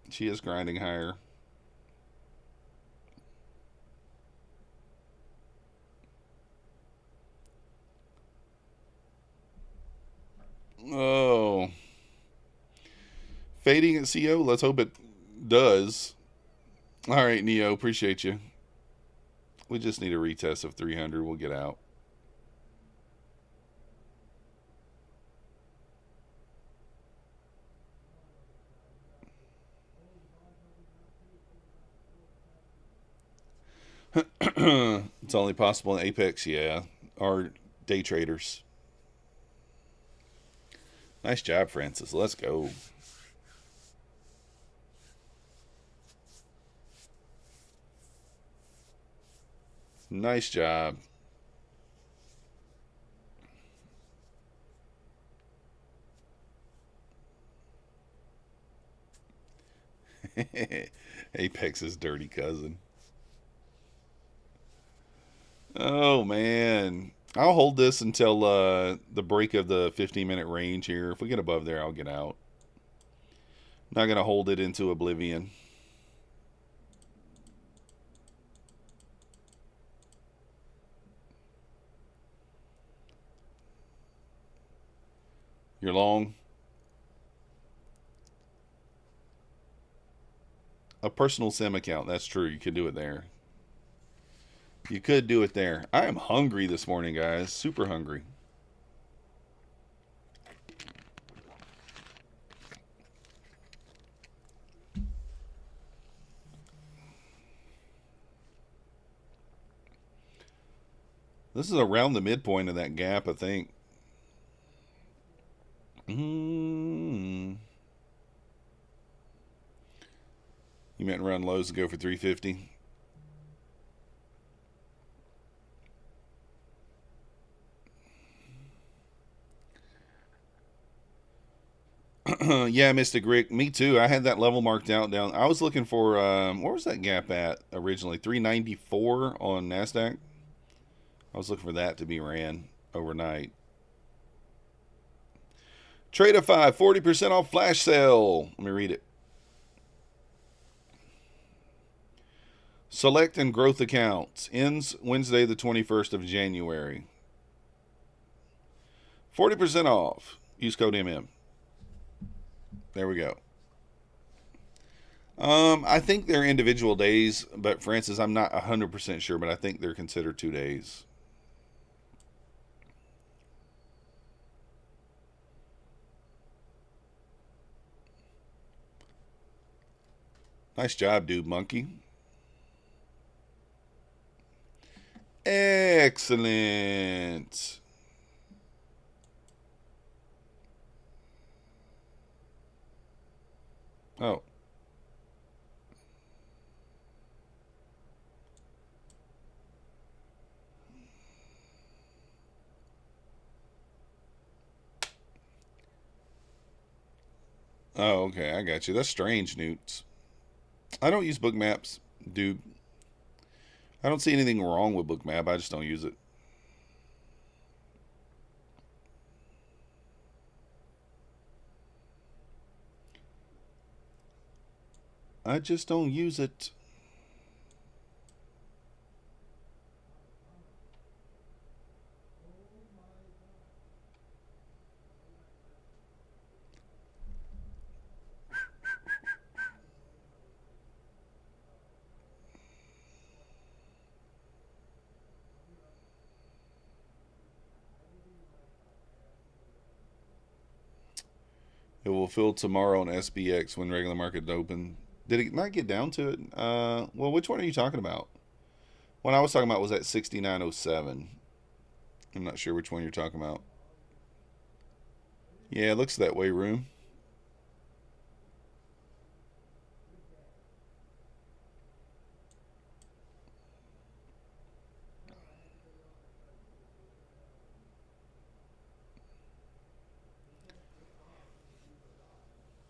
[SPEAKER 1] She is grinding higher. Fading at CO. Let's hope it does. All right, Neo. Appreciate you. We just need a retest of 300. We'll get out. It's only possible in Apex, yeah. Or day traders. Nice job, Francis. Let's go. Nice job. Apex's dirty cousin. Oh, man. I'll hold this until the break of the 15-minute range here. If we get above there, I'll get out. Not going to hold it into oblivion. You're long. A personal sim account. That's true. You could do it there. You could do it there. I am hungry this morning, guys. Super hungry. This is around the midpoint of that gap, I think. You meant run lows to go for 350? Yeah, Mystic Rick. Me too. I had that level marked out down. I was looking for where was that gap at originally? 394 on Nasdaq. I was looking for that to be ran overnight. Tradeify 40% off flash sale. Let me read it. Select and growth accounts ends Wednesday the 21st of January. 40% off. Use code MM. There we go. I think they're individual days, but Francis, I'm not 100% sure, but I think they're considered 2 days. Nice job, dude, monkey. Excellent. Oh. Oh, okay, I got you. That's strange, Newts. I don't use book maps, dude. I don't see anything wrong with book map. I just don't use it. I just don't use it. It will fill tomorrow on SBX when regular market open. Did it not get down to it? Well, which one are you talking about? One I was talking about was at 6907. I'm not sure which one you're talking about. Yeah, it looks that way, Room.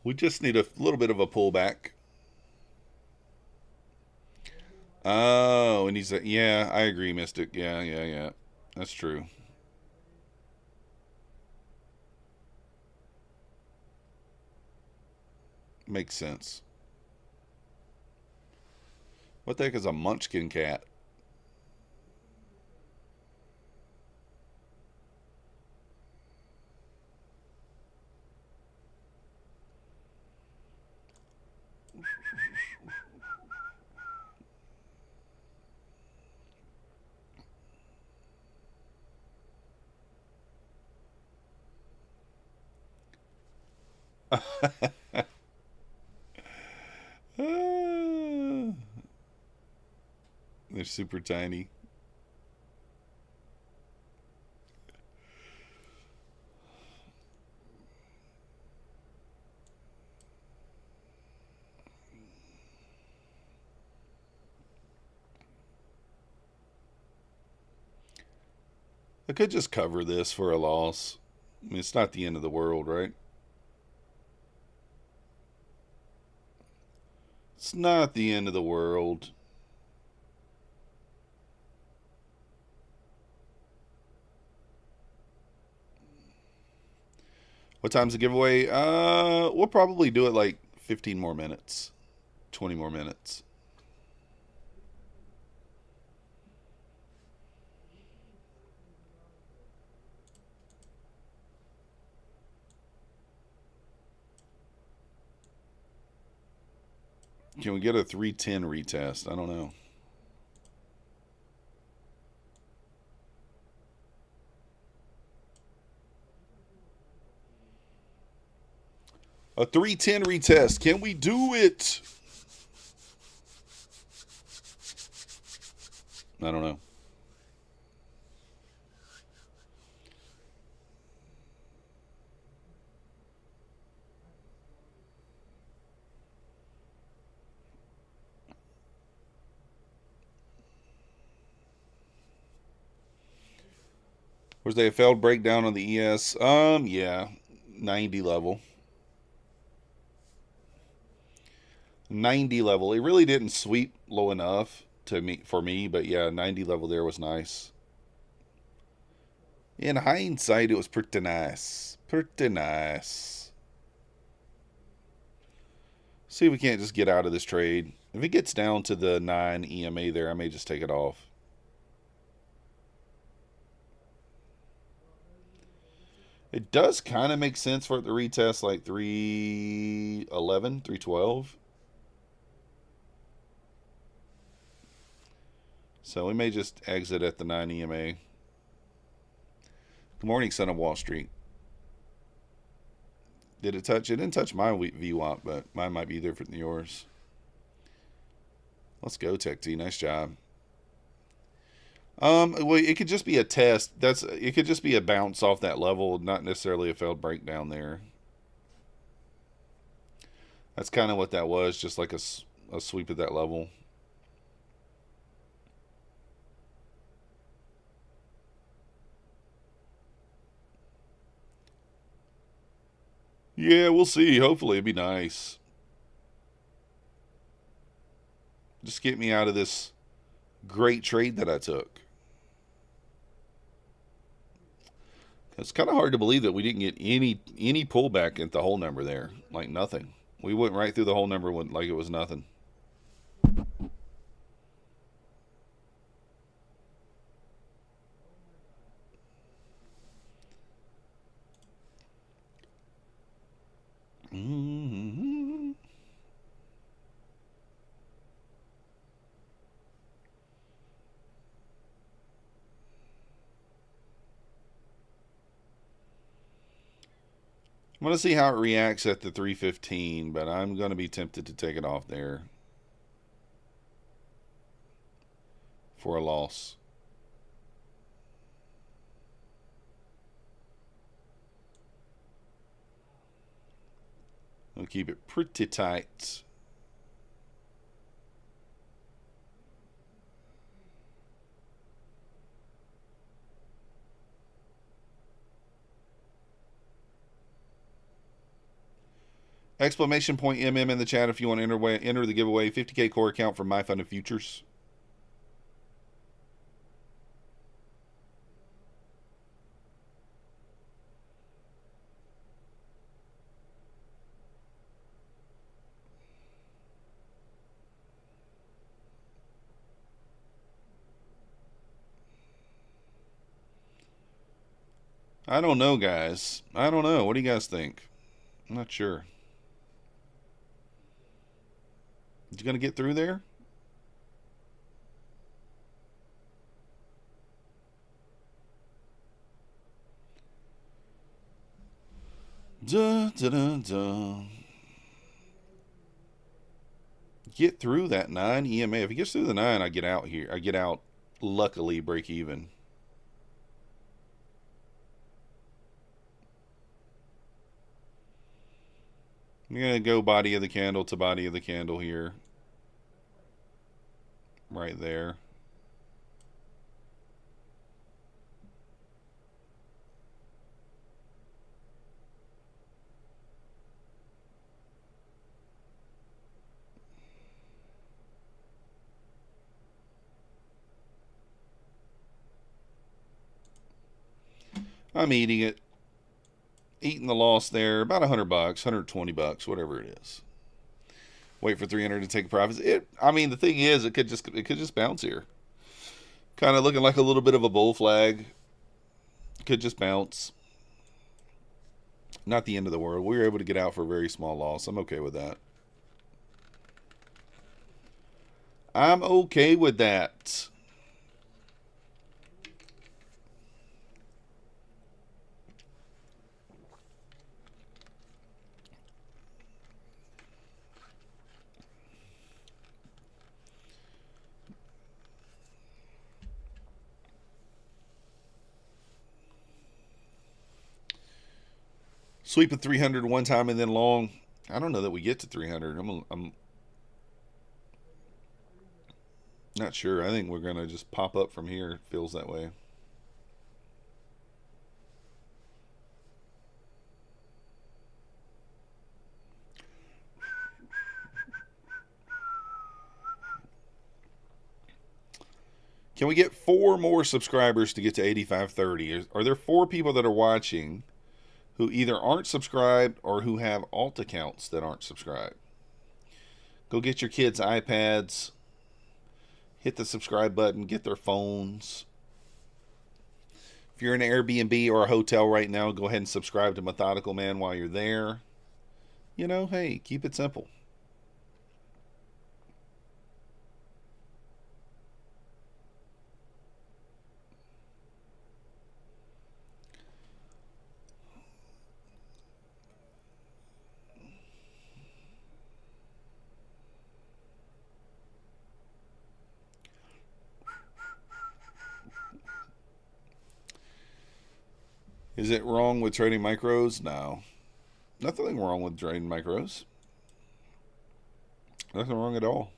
[SPEAKER 1] We just need a little bit of a pullback. Oh, and he's yeah, I agree, Mystic. Yeah. That's true. Makes sense. What the heck is a munchkin cat? They're super tiny. I could just cover this for a loss. I mean, it's not the end of the world, right? It's not the end of the world. What time's the giveaway? We'll probably do it like 15 more minutes, 20 more minutes. Can we get a 310 retest? I don't know. A 310 retest. Can we do it? I don't know. Was they a failed breakdown on the ES? Yeah. 90 level. 90 level. It really didn't sweep low enough for me, but yeah, 90 level there was nice. In hindsight, it was pretty nice. Pretty nice. See if we can't just get out of this trade. If it gets down to the 9 EMA there, I may just take it off. It does kind of make sense for it to retest like 311, 312. So we may just exit at the 9 EMA. Good morning, son of Wall Street. Did it touch? It didn't touch my VWAP, but mine might be different than yours. Let's go, Tech T. Nice job. Well, it could just be a test. It could just be a bounce off that level, not necessarily a failed breakdown there. That's kind of what that was, just like a sweep at that level. Yeah, we'll see. Hopefully, it'd be nice. Just get me out of this great trade that I took. It's kind of hard to believe that we didn't get any pullback at the whole number there. Like nothing. We went right through the whole number like it was nothing. Mm-hmm. I'm going to see how it reacts at the 315, but I'm going to be tempted to take it off there for a loss. I'll keep it pretty tight. Exclamation point MM in the chat if you want to enter the giveaway. 50K core account from My Funded Futures. I don't know, guys. I don't know. What do you guys think? I'm not sure. Is he going to get through there? Da, da, da, da. Get through that 9 EMA. If he gets through the 9, I get out here. I get out, luckily, break even. I'm going to go body of the candle to body of the candle here. Right there. I'm eating it. Eating the loss there. About $100, $120, whatever it is. Wait for 300 to take profits. I mean, the thing is, it could just bounce here. Kind of looking like a little bit of a bull flag. Could just bounce. Not the end of the world. We were able to get out for a very small loss. I'm okay with that. I'm okay with that. Sweep of 300 one time and then long. I don't know that we get to 300. I'm not sure. I think we're going to just pop up from here. It feels that way. Can we get 4 more subscribers to get to 8530? Are there 4 people that are watching who either aren't subscribed or who have alt accounts that aren't subscribed? Go get your kids' iPads. Hit the subscribe button. Get their phones. If you're in an Airbnb or a hotel right now, go ahead and subscribe to Methodical Man while you're there. You know, hey, keep it simple. Is it wrong with trading micros? No. Nothing wrong with trading micros. Nothing wrong at all.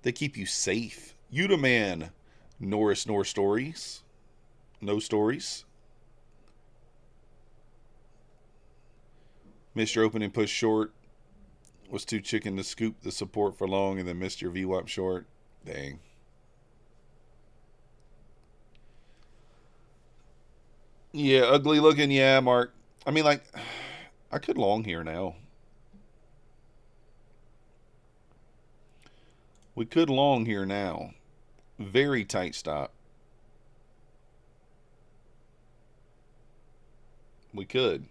[SPEAKER 1] They keep you safe. Udaman. Norris nor stories. No stories. Missed your opening push short. Was too chicken to scoop the support for long and then missed your VWAP short. Dang. Yeah, ugly looking. Yeah, Mark. I mean, like, I could long here now. We could long here now. Very tight stop. We could.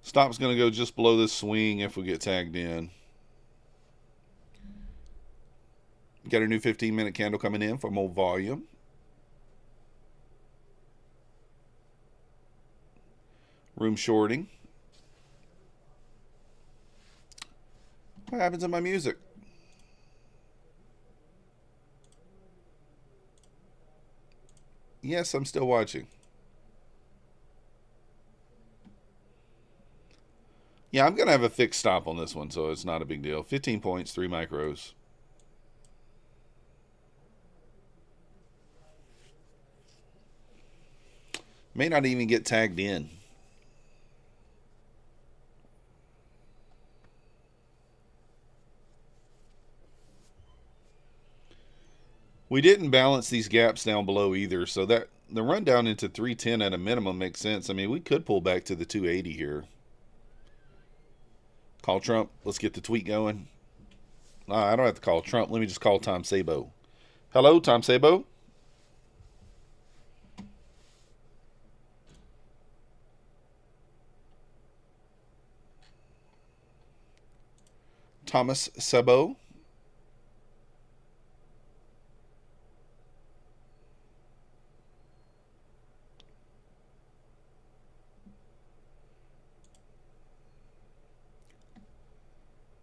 [SPEAKER 1] Stop's going to go just below this swing if we get tagged in. Got a new 15-minute candle coming in from old volume. Room shorting. What happens to my music? Yes, I'm still watching. Yeah, I'm going to have a fixed stop on this one, so it's not a big deal. 15 points, 3 micros. May not even get tagged in. We didn't balance these gaps down below either, so that the run down into 310 at a minimum makes sense. I mean, we could pull back to the 280 here. Call Trump. Let's get the tweet going. I don't have to call Trump. Let me just call Tom Sabo. Hello, Tom Sabo. Thomas Sabo.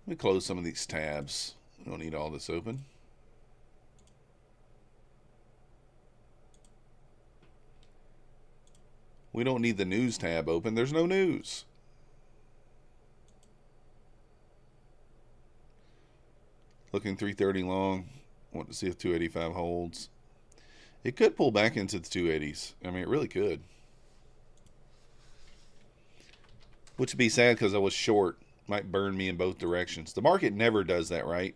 [SPEAKER 1] Let me close some of these tabs. I don't need all this open. We don't need the news tab open. There's no news. Looking 330 long. Want to see if 285 holds. It could pull back into the 280s. I mean, it really could. Which would be sad because I was short. Might burn me in both directions. The market never does that, right?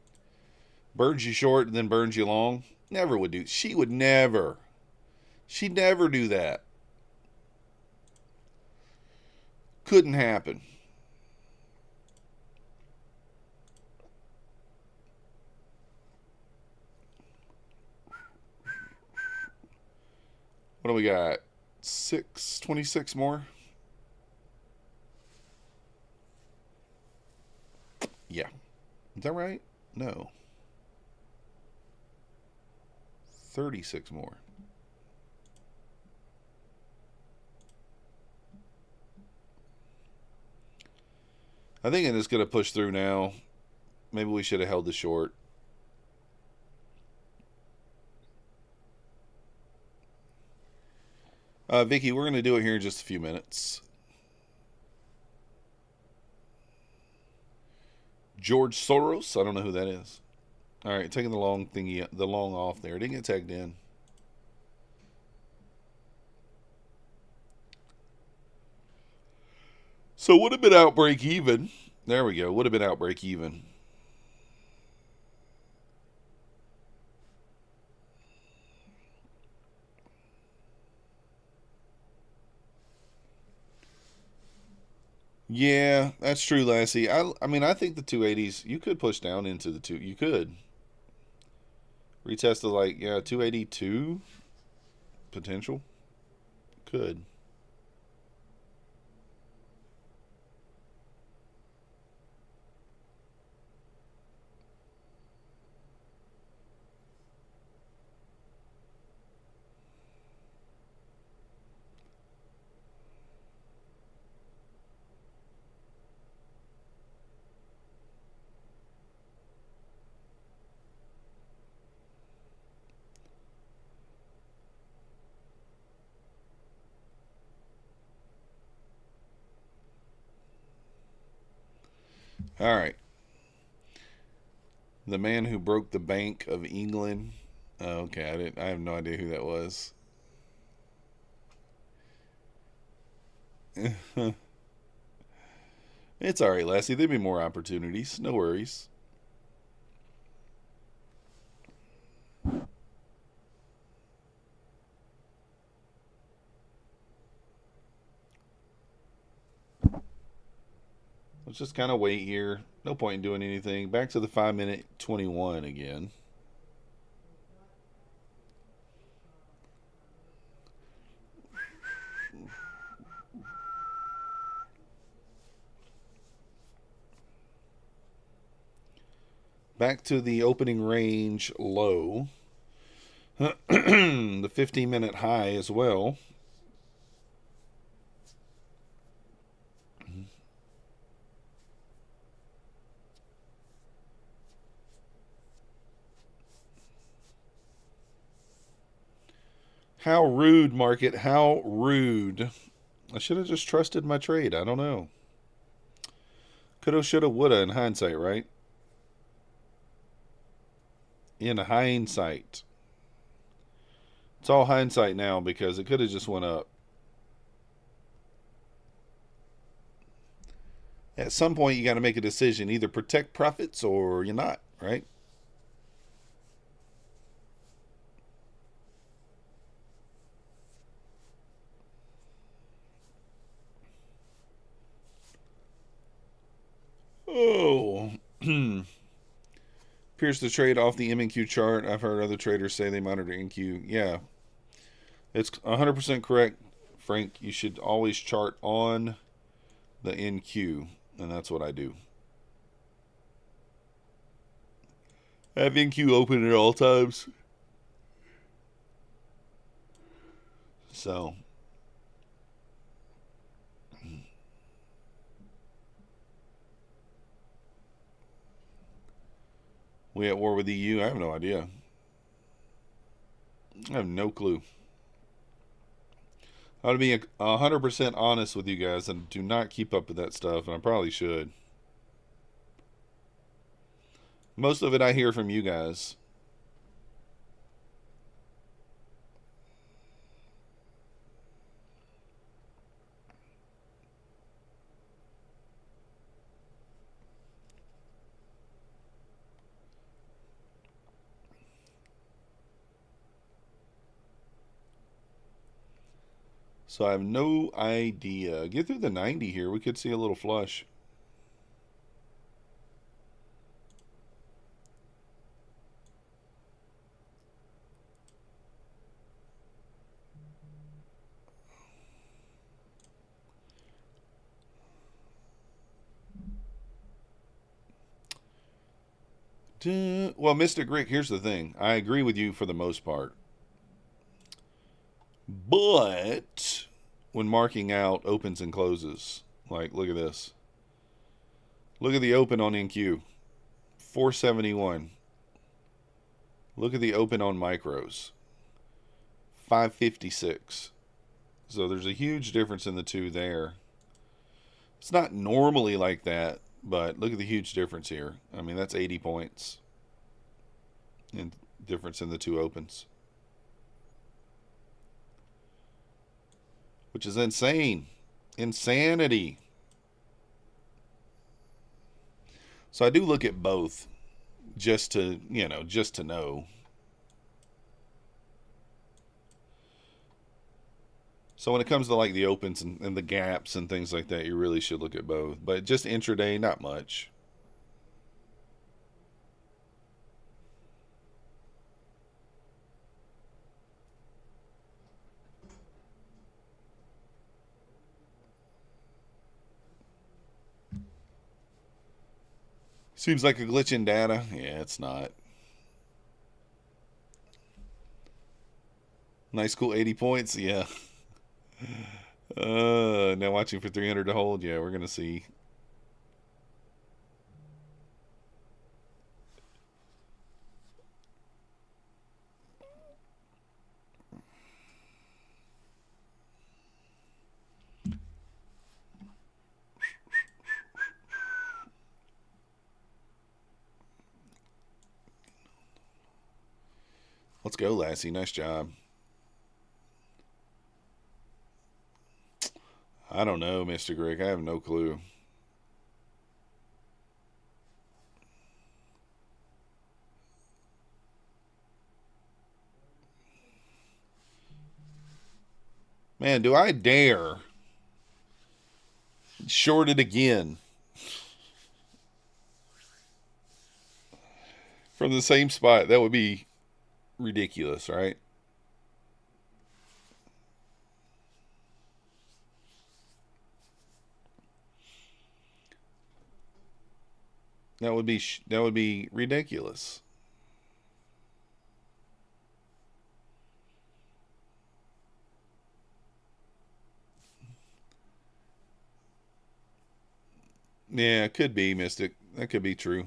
[SPEAKER 1] Burns you short and then burns you long. Never would do. She would never. She'd never do that. Couldn't happen. What do we got? 26 more? Yeah. Is that right? No. 36 more. I think it's going to push through now. Maybe we should have held the short. Vicky, we're going to do it here in just a few minutes. George Soros. I don't know who that is. All right, taking the long thingy, the long off there. It didn't get tagged in. So would have been out break even. There we go. Would have been out break even. Yeah, that's true, Lassie. I mean, I think the 280s, you could push down into the two. You could. Retest the, like, yeah, 282 potential. Could. All right. The man who broke the Bank of England. Oh, okay, I have no idea who that was. It's all right, Lassie. There'll be more opportunities. No worries. Let's just kind of wait here. No point in doing anything. Back to the 5-minute 21 again. Back to the opening range low. The 15-minute high as well. How rude, market. How rude. I should have just trusted my trade. I don't know. Coulda, shoulda, woulda in hindsight, right? In hindsight. It's all hindsight now because it could have just went up. At some point, you got to make a decision. Either protect profits or you're not, right? Oh. Appears to trade off the MNQ chart. I've heard other traders say they monitor NQ. Yeah, it's 100% correct, Frank. You should always chart on the NQ, and that's what I do. I have NQ open at all times. So, we at war with the EU? I have no idea. I have no clue. I would be 100% honest with you guys and do not keep up with that stuff, and I probably should. Most of it I hear from you guys. So I have no idea. Get through the 90 here. We could see a little flush. Well, Mystic Rick, here's the thing. I agree with you for the most part. But when marking out opens and closes, like, look at this. Look at the open on NQ. 471. Look at the open on micros. 556. So there's a huge difference in the two there. It's not normally like that, but look at the huge difference here. I mean, that's 80 points in difference in the two opens, which is insane. Insanity. So I do look at both just to, just to know. So when it comes to like the opens and the gaps and things like that, you really should look at both. But just intraday, not much. Seems like a glitch in data. Yeah, it's not. Nice, cool 80 points. Yeah. Now watching for 300 to hold. Yeah, we're going to see. Let's go, Lassie. Nice job. I don't know, Mr. Greg. I have no clue. Man, do I dare short it again from the same spot? That would be ridiculous, right? That would be ridiculous. Yeah, it could be, Mystic. That could be true.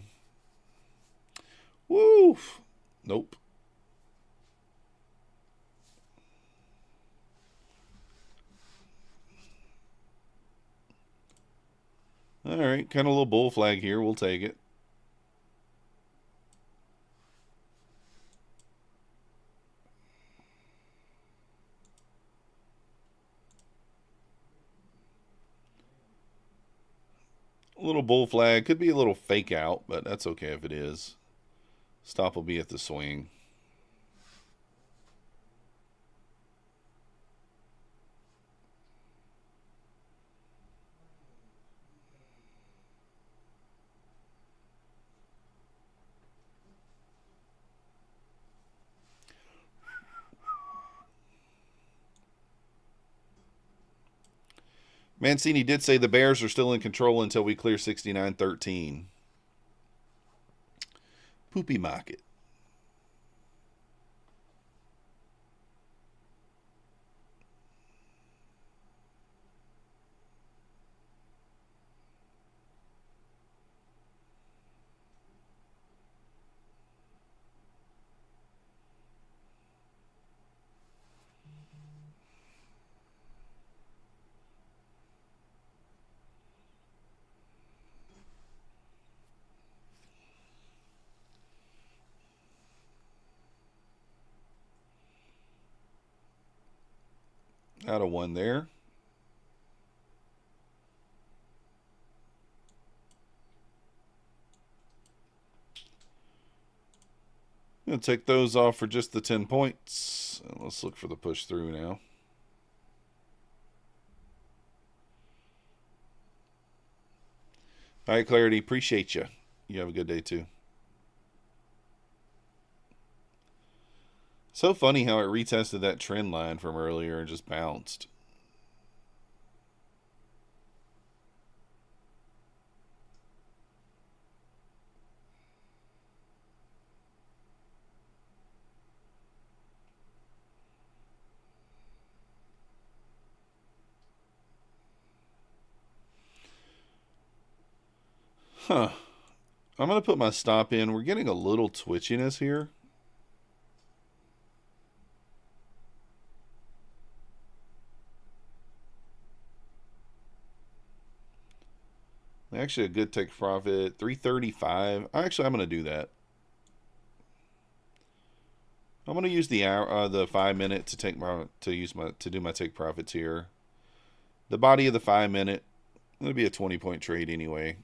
[SPEAKER 1] Woo! Nope. All right, kind of a little bull flag here. We'll take it. A little bull flag. Could be a little fake out, but that's okay if it is. Stop will be at the swing. Mancini did say the Bears are still in control until we clear 69.13. Poopy market. Out of one there. Gonna take those off for just the 10 points. And let's look for the push through now. All right, Clarity. Appreciate you. You have a good day too. So funny how it retested that trend line from earlier and just bounced. Huh. I'm going to put my stop in. We're getting a little twitchiness here. Actually, a good take profit, 335. Actually, I'm going to do that. I'm going to use the hour, the 5 minute to do my take profits here. The body of the 5 minute, it'll be a 20-point trade anyway.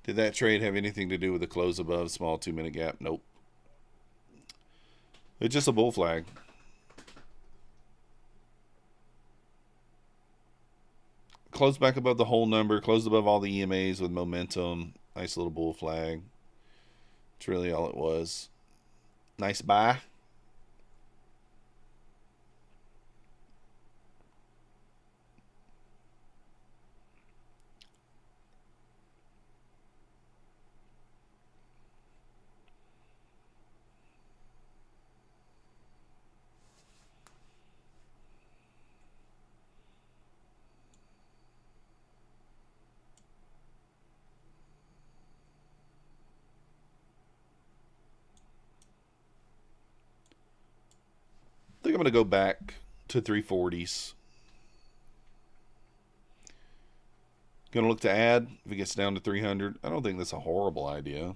[SPEAKER 1] Did that trade have anything to do with the close above small 2 minute gap? Nope. It's just a bull flag. Close back above the whole number. Closed above all the EMAs with momentum. Nice little bull flag. That's really all it was. Nice buy. I think I'm going to go back to 340s. Going to look to add if it gets down to 300. I don't think that's a horrible idea.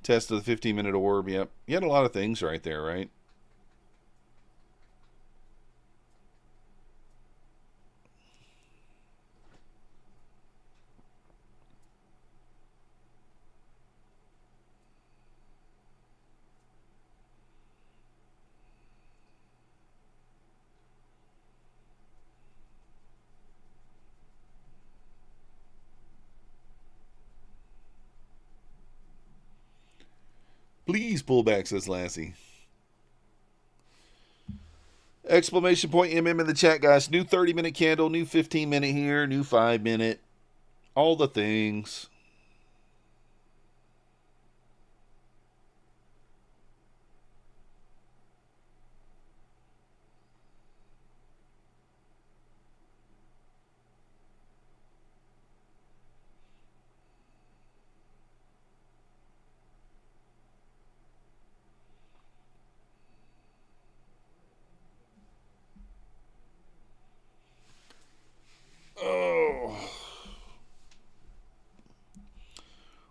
[SPEAKER 1] Test of the 15-minute orb. Yep. You had a lot of things right there, right? Please pull back, says Lassie. Exclamation point MM in the chat, guys. New 30-minute candle, new 15-minute here, new 5-minute. All the things.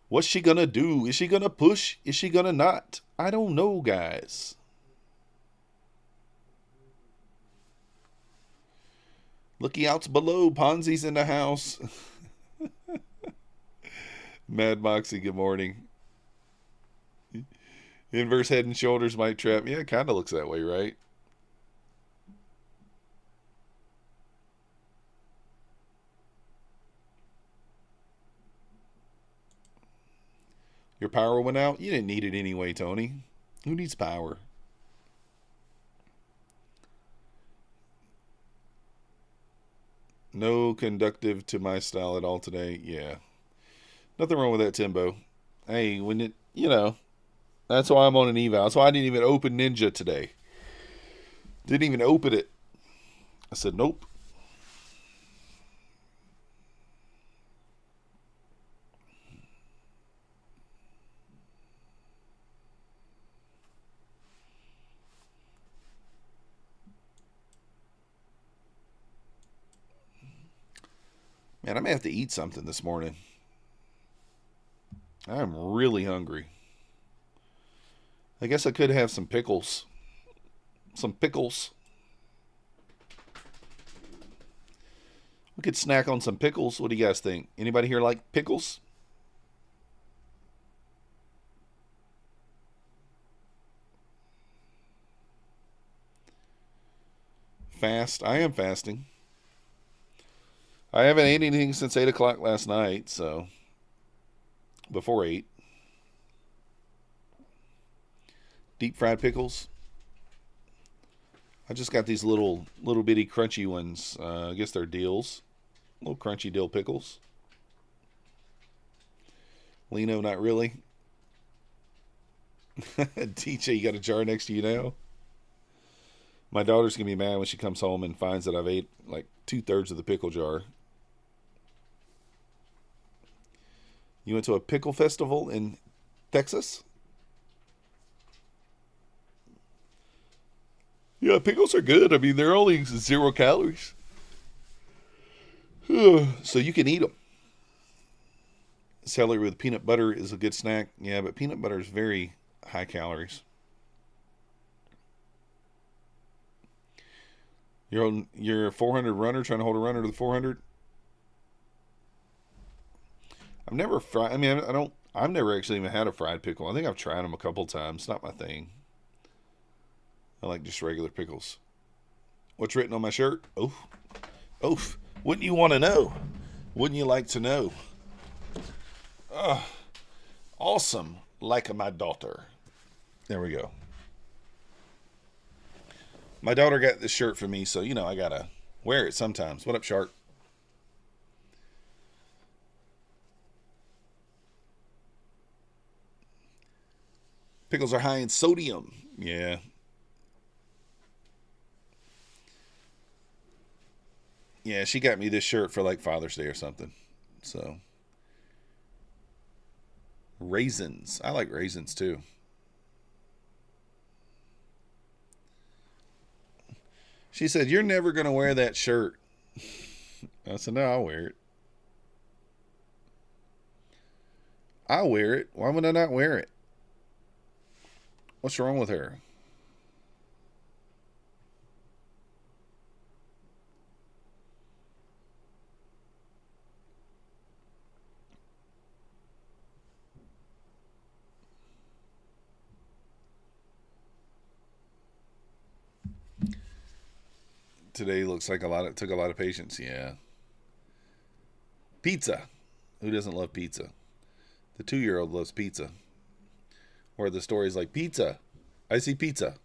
[SPEAKER 1] What's she gonna do? Is she gonna push? Is she gonna not? I don't know, guys. Looky out below. Ponzi's in the house. Mad Moxie, good morning. Inverse head and shoulders might trap. Yeah, it kind of looks that way, right? Your power went out? You didn't need it anyway, Tony. Who needs power? No conductive to my style at all today. Yeah. Nothing wrong with that, Timbo. Hey, when it, that's why I'm on an eval. That's why I didn't even open Ninja today. Didn't even open it. I said, nope. Man, I may have to eat something this morning. I'm really hungry. I guess I could have some pickles. Some pickles. We could snack on some pickles. What do you guys think? Anybody here like pickles? Fast. I am fasting. I haven't ate anything since 8 o'clock last night, so before 8. Deep fried pickles. I just got these little bitty crunchy ones. I guess they're deals. Little crunchy dill pickles. Lino, not really. DJ, you got a jar next to you now? My daughter's going to be mad when she comes home and finds that I've ate like 2/3 of the pickle jar. You went to a pickle festival in Texas? Yeah, pickles are good. I mean, they're only 0 calories. So you can eat them. Celery with peanut butter is a good snack. Yeah, but peanut butter is very high calories. You're a 400 runner trying to hold a runner to the 400. I've never fried. I mean, I've never actually even had a fried pickle. I think I've tried them a couple times. It's not my thing. I like just regular pickles. What's written on my shirt? Oof. Oof. Wouldn't you want to know? Wouldn't you like to know? Awesome. Like my daughter. There we go. My daughter got this shirt for me, so, I got to wear it sometimes. What up, Shark? Pickles are high in sodium. Yeah. Yeah, she got me this shirt for like Father's Day or something. So, raisins. I like raisins too. She said, "You're never going to wear that shirt." I said, "No, I'll wear it. I'll wear it. Why would I not wear it? What's wrong with her?" Today looks like it took a lot of patience. Yeah. Pizza. Who doesn't love pizza? The 2-year-old loves pizza. Or the story's like, pizza. I see pizza.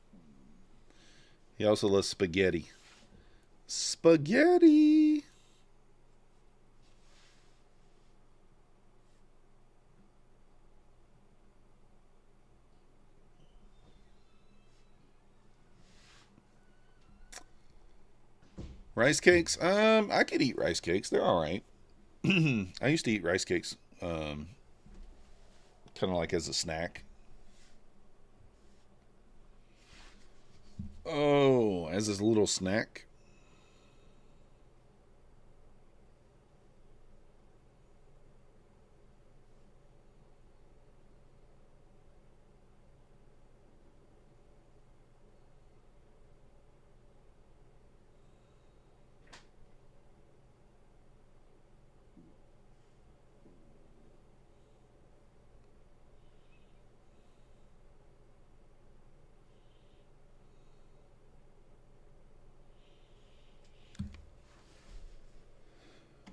[SPEAKER 1] He also loves spaghetti. Spaghetti. Rice cakes? I could eat rice cakes. They're all right. I used to eat rice cakes, kind of like as a snack. Oh, as a little snack.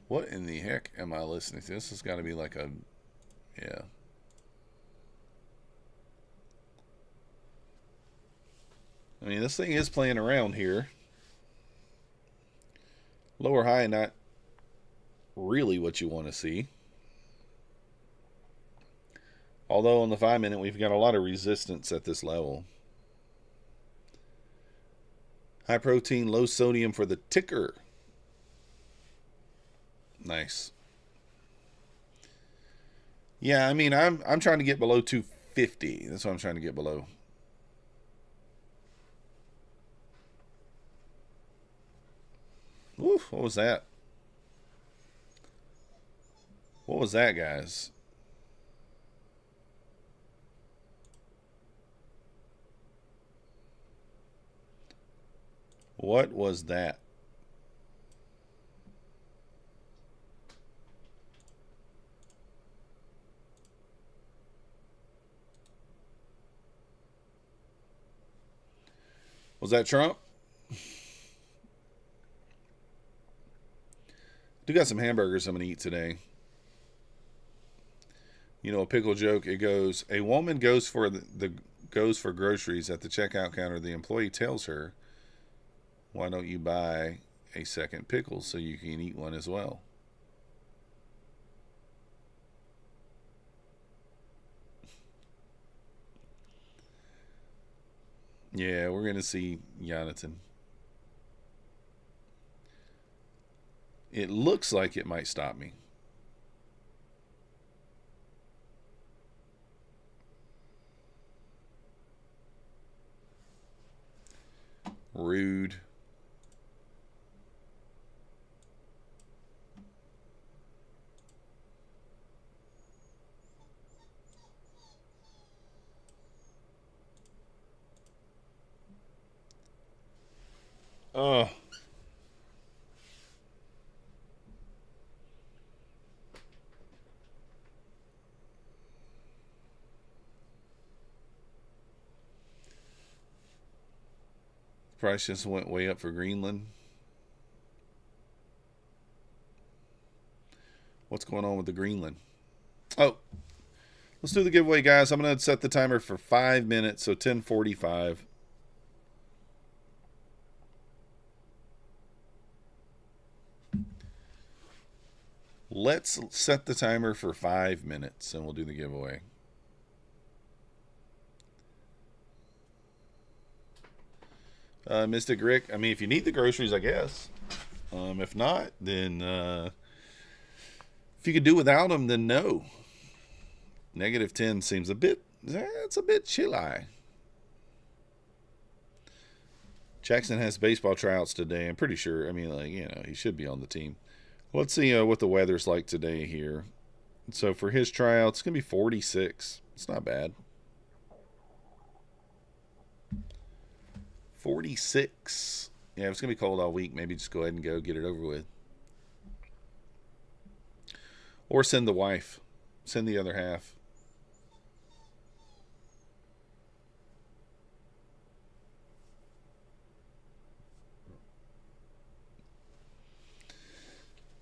[SPEAKER 1] What in the heck am I listening to? This has got to be like a, yeah. I mean, this thing is playing around here. Lower high, not really what you want to see. Although on the 5-minute, we've got a lot of resistance at this level. High protein, low sodium for the ticker. Nice. Yeah, I mean, I'm trying to get below 250. That's what I'm trying to get below. Oof, what was that? What was that, guys? What was that? Was that Trump? Do got some hamburgers I'm gonna eat today. You know, a pickle joke. It goes: a woman goes for goes for groceries at the checkout counter. The employee tells her, "Why don't you buy a second pickle so you can eat one as well?" Yeah, we're gonna see Jonathan. It looks like it might stop me. Rude. Oh. Price just went way up for Greenland. What's going on with the Greenland? Oh, let's do the giveaway, guys. I'm going to set the timer for 5 minutes, so 10:45. Let's set the timer for 5 minutes, and we'll do the giveaway. Mystic Rick, I mean, if you need the groceries, I guess. If not, then if you could do without them, then no. -10 seems a bit, it's a bit chilly. Jackson has baseball tryouts today. I'm pretty sure. I mean, like, you know, he should be on the team. Let's see what the weather's like today here. So for his tryouts, it's going to be 46. It's not bad. 46. Yeah, if it's going to be cold all week, maybe just go ahead and go get it over with. Or send the wife. Send the other half.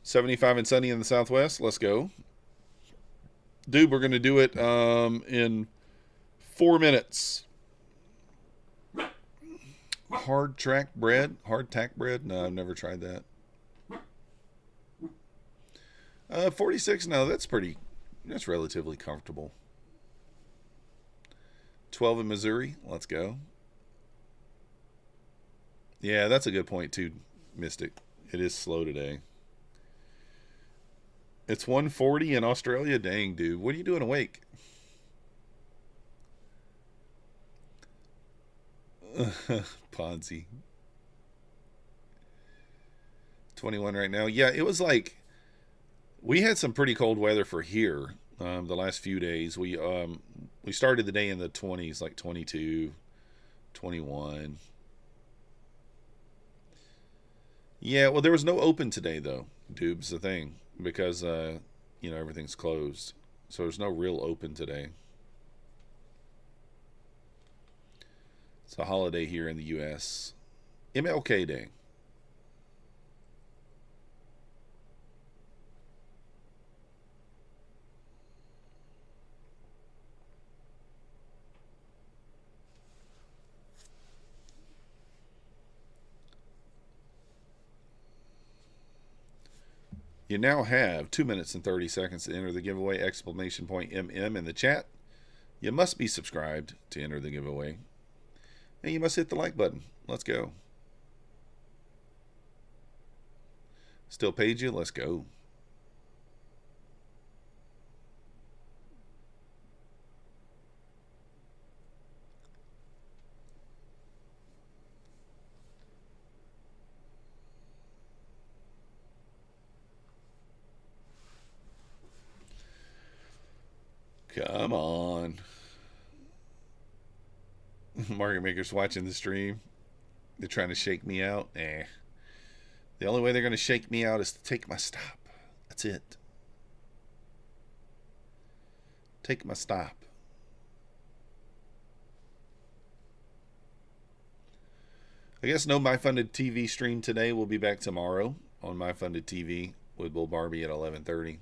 [SPEAKER 1] $75 and sunny in the southwest. Let's go. Dude, we're going to do it in 4 minutes. Hard tack bread? No, I've never tried that. 46, no, that's relatively comfortable. 12 in Missouri. Let's go. Yeah, that's a good point too, Mystic. It is slow today. It's 140 in Australia? Dang, dude. What are you doing awake? Ponzi. 21 right now. Yeah, it was like we had some pretty cold weather for here the last few days. We started the day in the 20s, like 22, 21. Yeah, well, there was no open today though. Dube's the thing because you know, everything's closed, so there's no real open today. It's a holiday here in the U.S. MLK Day. You now have 2 minutes and 30 seconds to enter the giveaway. Exclamation point MM in the chat. You must be subscribed to enter the giveaway. And you must hit the like button. Let's go. Still paid you? Let's go. Come on. Market makers watching the stream. They're trying to shake me out. The only way they're going to shake me out is to take my stop. That's it. Take my stop. I guess no My Funded TV stream today. We'll be back tomorrow on My Funded TV with Bull Barbie at 11:30.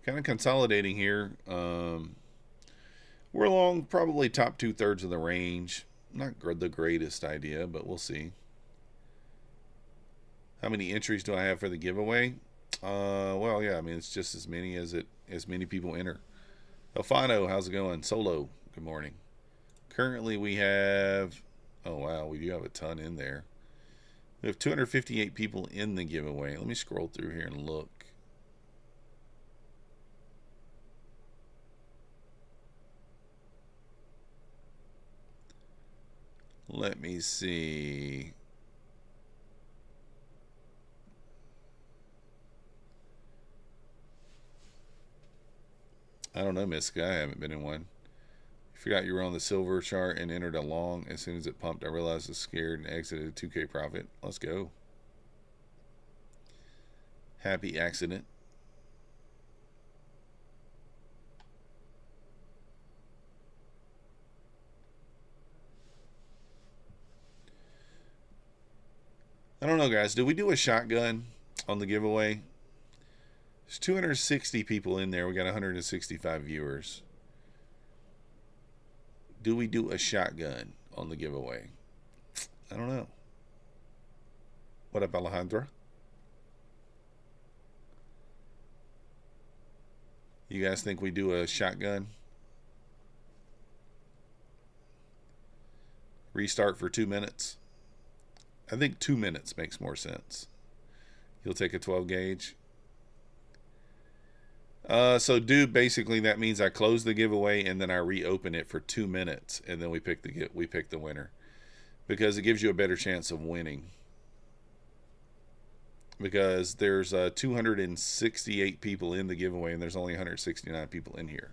[SPEAKER 1] Kind of consolidating here. We're along probably top 2/3 of the range. Not the greatest idea, but we'll see. How many entries do I have for the giveaway? Well, yeah, I mean, it's just as many as many people enter. Alfano, how's it going? Solo, good morning. Currently we have, oh wow, we do have a ton in there. We have 258 people in the giveaway. Let me scroll through here and look. Let me see. I don't know, Miss Guy. I haven't been in one. I forgot you were on the silver chart and entered a long. As soon as it pumped, I realized I was scared and exited a 2K profit. Let's go. Happy accident. I don't know, guys. Did we do a shotgun on the giveaway? There's 260 people in there. We got 165 viewers. Do we do a shotgun on the giveaway? I don't know. What up, Alejandra? You guys think we do a shotgun? Restart for 2 minutes? I think 2 minutes makes more sense. You'll take a 12 gauge. So dude, basically that means I close the giveaway and then I reopen it for 2 minutes and then we pick the winner, because it gives you a better chance of winning. Because there's 268 people in the giveaway and there's only 169 people in here.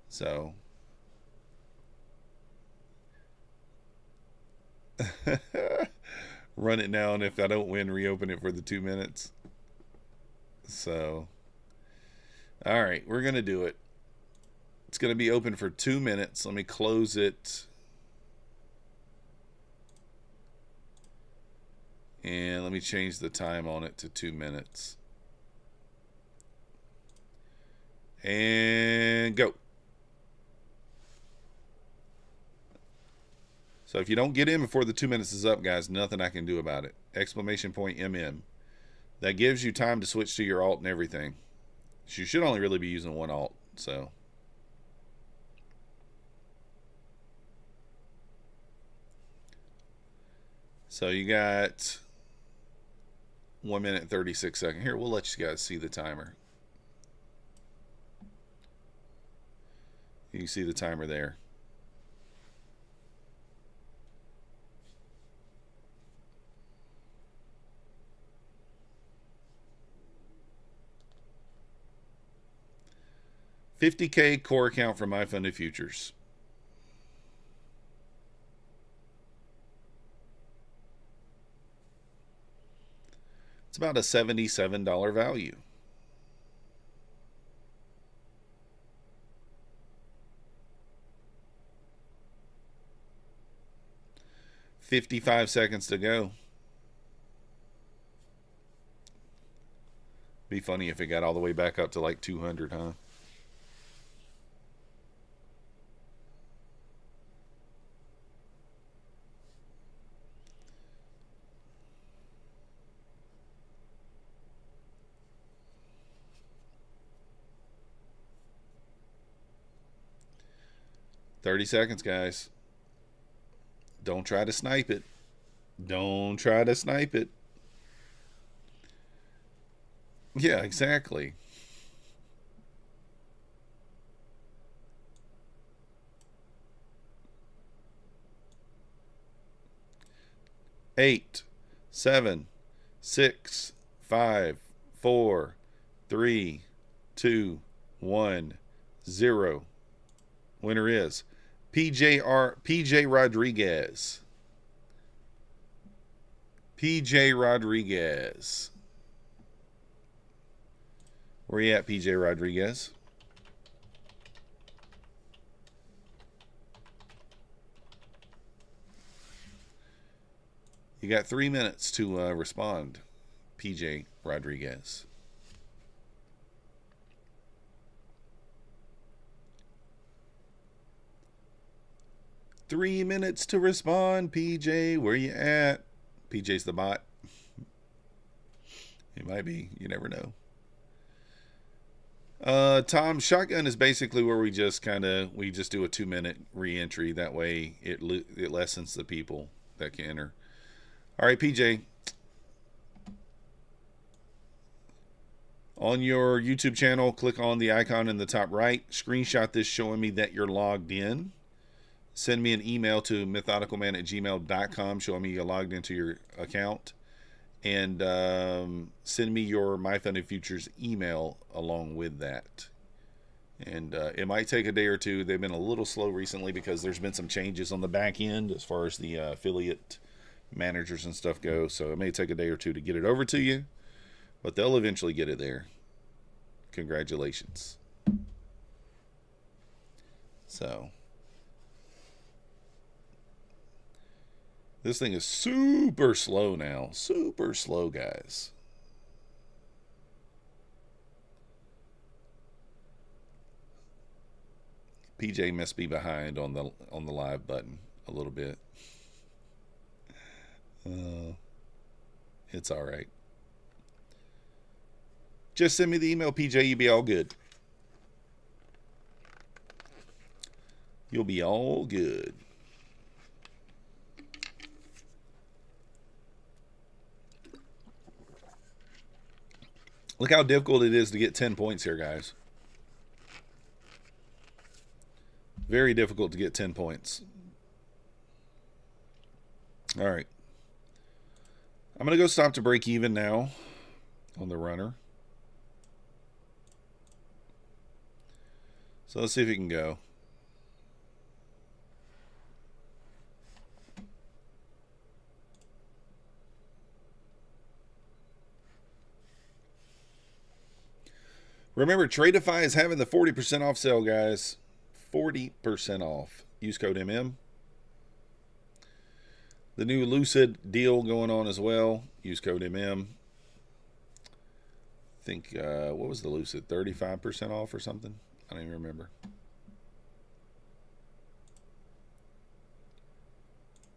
[SPEAKER 1] So run it now, and if I don't win, reopen it for the 2 minutes. So all right, we're gonna do it. It's gonna be open for 2 minutes. Let me close it, and let me change the time on it to 2 minutes, and go. So if you don't get in before the 2 minutes is up, guys, nothing I can do about it. Exclamation point MM. That gives you time to switch to your alt and everything. You should only really be using one alt, so. So you got 1 minute and 36 seconds. Here, we'll let you guys see the timer. You can see the timer there. $50K core account for My Funded Futures. It's about a $77 value. 55 seconds to go. Be funny if it got all the way back up to like 200, huh? $30 seconds, guys. Don't try to snipe it. Don't try to snipe it. Yeah, exactly. Eight, 7, 6, 5, 4, 3, 2, 1, 0. Winner is PJ Rodriguez. PJ Rodriguez. Where you at, PJ Rodriguez? You got 3 minutes to respond, PJ Rodriguez. Three minutes to respond, PJ. Where you at? PJ's the bot. He might be. You never know. Tom, shotgun is basically where we just do a 2-minute re-entry. That way it lessens the people that can enter. All right, PJ. On your YouTube channel, click on the icon in the top right. Screenshot this showing me that you're logged in. Send me an email to methodicalman@gmail.com showing me you logged into your account. And send me your My Funded Futures email along with that. And it might take a day or two. They've been a little slow recently because there's been some changes on the back end as far as the affiliate managers and stuff go. So it may take a day or two to get it over to you, but they'll eventually get it there. Congratulations. So this thing is super slow now. Super slow, guys. PJ must be behind on the live button a little bit. It's all right. Just send me the email, PJ. You'll be all good. You'll be all good. Look how difficult it is to get 10 points here, guys. Very difficult to get 10 points. All right. I'm going to go stop to break even now on the runner. So let's see if it can go. Remember, Tradeify is having the 40% off sale, guys. 40% off. Use code MM. The new Lucid deal going on as well. Use code MM. I think, what was the Lucid? 35% off or something? I don't even remember.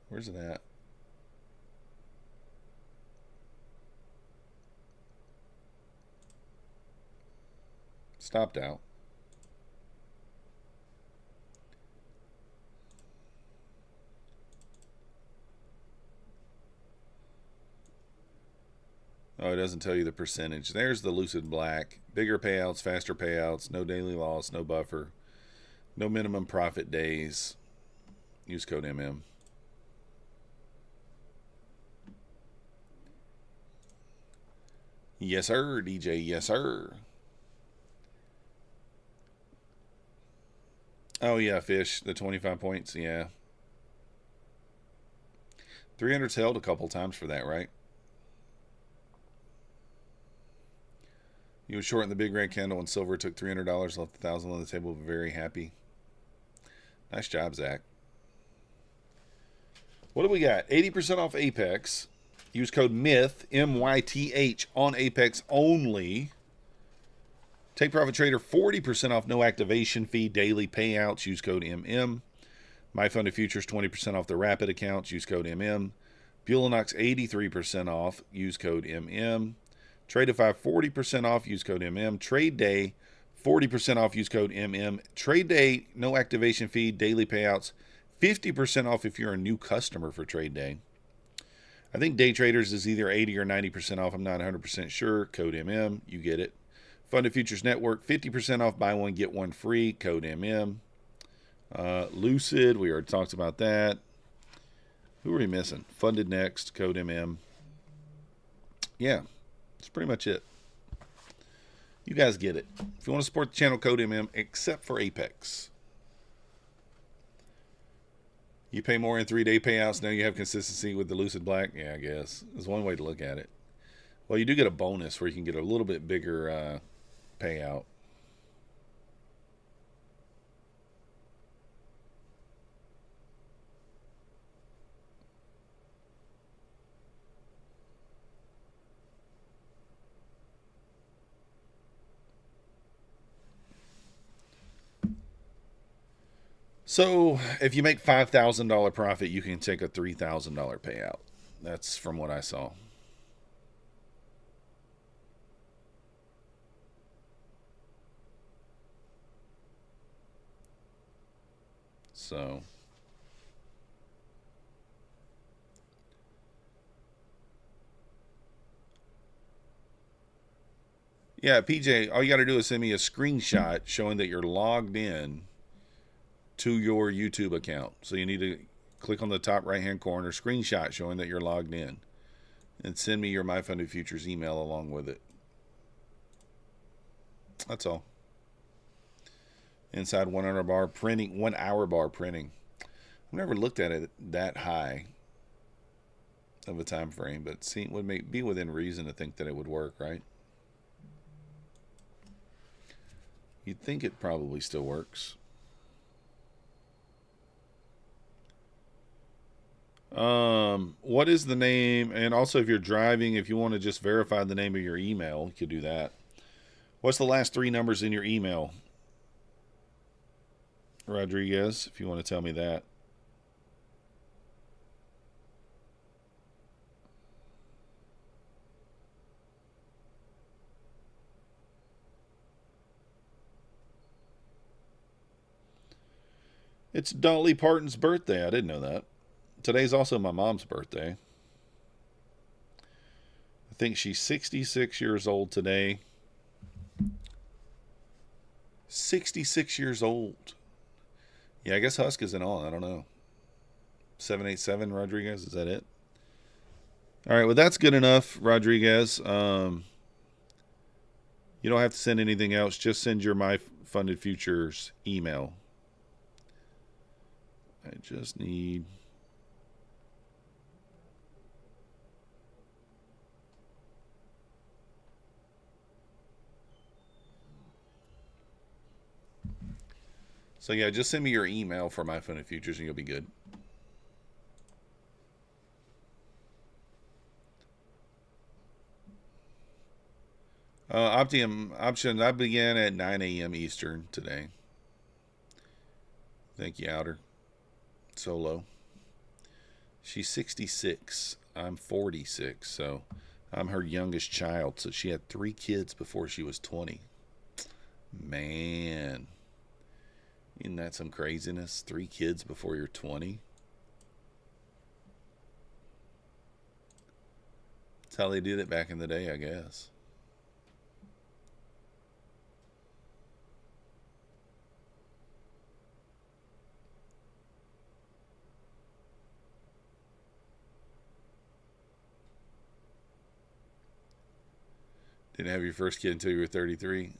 [SPEAKER 1] Where's it at? Stopped out. Oh, it doesn't tell you the percentage. There's the Lucid Black. Bigger payouts, faster payouts, no daily loss, no buffer, no minimum profit days. Use code MM. Yes, sir, DJ. Yes, sir. Oh, yeah, Fish. The 25 points. Yeah. 300's held a couple times for that, right? You was short in the big red candle and silver took $300, left $1,000 on the table. Very happy. Nice job, Zach. What do we got? 80% off Apex. Use code MYTH, M-Y-T-H, on Apex only. Take Profit Trader, 40% off, no activation fee, daily payouts. Use code MM. My Funded Futures, 20% off the Rapid accounts. Use code MM. Bulanox, 83% off. Use code MM. Tradeify, 40% off. Use code MM. Trade Day, 40% off. Use code MM. Trade Day, no activation fee, daily payouts. 50% off if you're a new customer for Trade Day. I think Day Traders is either 80 or 90% off. I'm not 100% sure. Code MM. You get it. Funded Futures Network, 50% off. Buy one, get one free. Code MM. Lucid, we already talked about that. Who are we missing? Funded Next, code MM. Yeah, that's pretty much it. You guys get it. If you want to support the channel, code MM, except for Apex. You pay more in 3-day payouts. Now you have consistency with the Lucid Black. Yeah, I guess. There's one way to look at it. Well, you do get a bonus where you can get a little bit bigger payout. So if you make $5,000 profit, you can take a $3,000 payout. That's from what I saw. So yeah, PJ, all you got to do is send me a screenshot showing that you're logged in to your YouTube account. So you need to click on the top right hand corner, screenshot showing that you're logged in, and send me your My Funded Futures email along with it. That's all. Inside 100 bar printing, 1 hour bar printing. I've never looked at it that high of a time frame, but see, it would be within reason to think that it would work, right? You'd think it probably still works. What is the name? And also, if you're driving, if you want to just verify the name of your email, you could do that. What's the last 3 numbers in your email, Rodriguez, if you want to tell me that? It's Dolly Parton's birthday. I didn't know that. Today's also my mom's birthday. I think she's 66 years old today. 66 years old. Yeah, I guess Husk isn't on. I don't know. 787 Rodriguez, is that it? All right, well, that's good enough, Rodriguez. You don't have to send anything else. Just send your My Funded Futures email. I just need... So yeah, just send me your email for My Funded Futures and you'll be good. Optium options, I began at 9 a.m. Eastern today. Thank you, Outer. Solo. She's 66. I'm 46, so I'm her youngest child. So she had 3 kids before she was 20. Man. Isn't that some craziness? 3 kids before you're 20? That's how they did it back in the day, I guess. Didn't have your first kid until you were 33.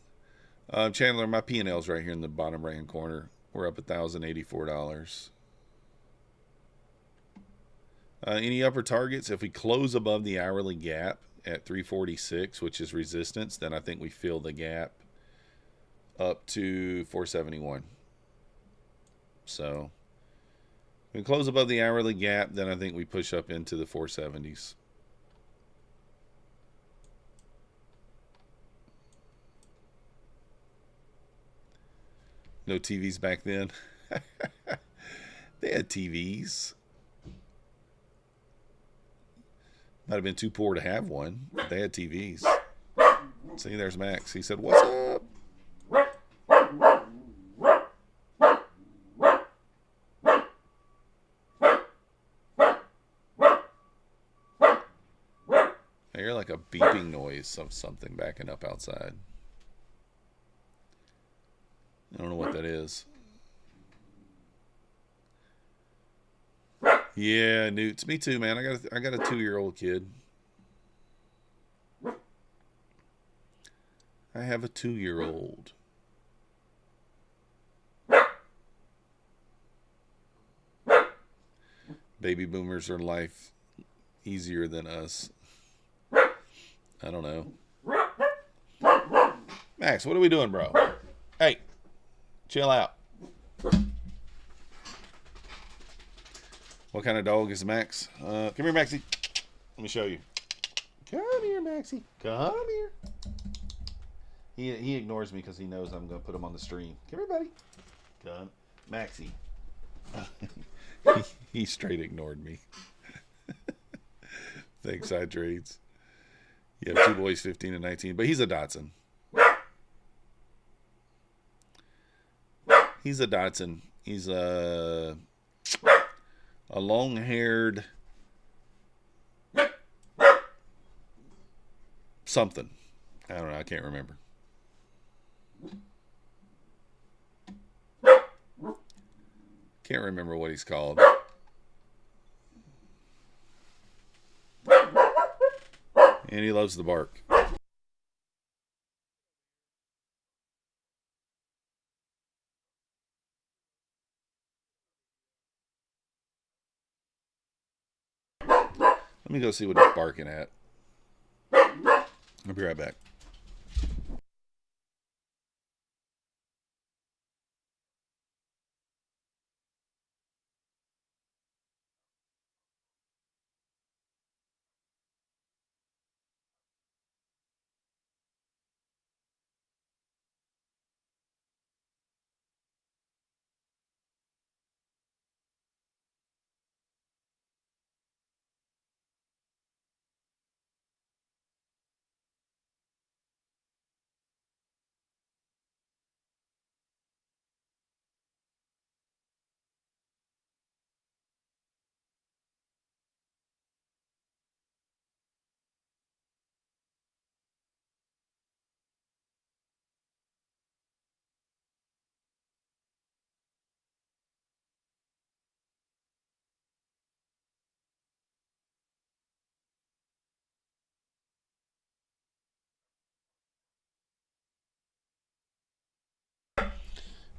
[SPEAKER 1] Chandler, my P&L's right here in the bottom right-hand corner. We're up $1,084. Any upper targets? If we close above the hourly gap at 346, which is resistance, then I think we fill the gap up to 471. So We close above the hourly gap, then I think we push up into the 470s. No TVs back then. They had TVs. Might have been too poor to have one, but they had TVs. See, there's Max. He said, "What's up?" I hear like a beeping noise of something backing up outside. I don't know what that is. Yeah, Newts. Me too, man. I got a 2-year-old kid. I have a 2-year-old. Baby boomers are life easier than us. I don't know. Max, what are we doing, bro? Hey, chill out. What kind of dog is Max? Come here, Maxie. Let me show you. Come here, Maxie. Come here. He ignores me because he knows I'm going to put him on the stream. Come here, buddy. Come. Maxie. he straight ignored me. Thanks, side trades. You have 2 boys, 15 and 19. But he's a Dotson. He's a Dotson. He's a long-haired something. I don't know. I can't remember. Can't remember what he's called. And he loves the bark. Let me go see what he's barking at. I'll be right back.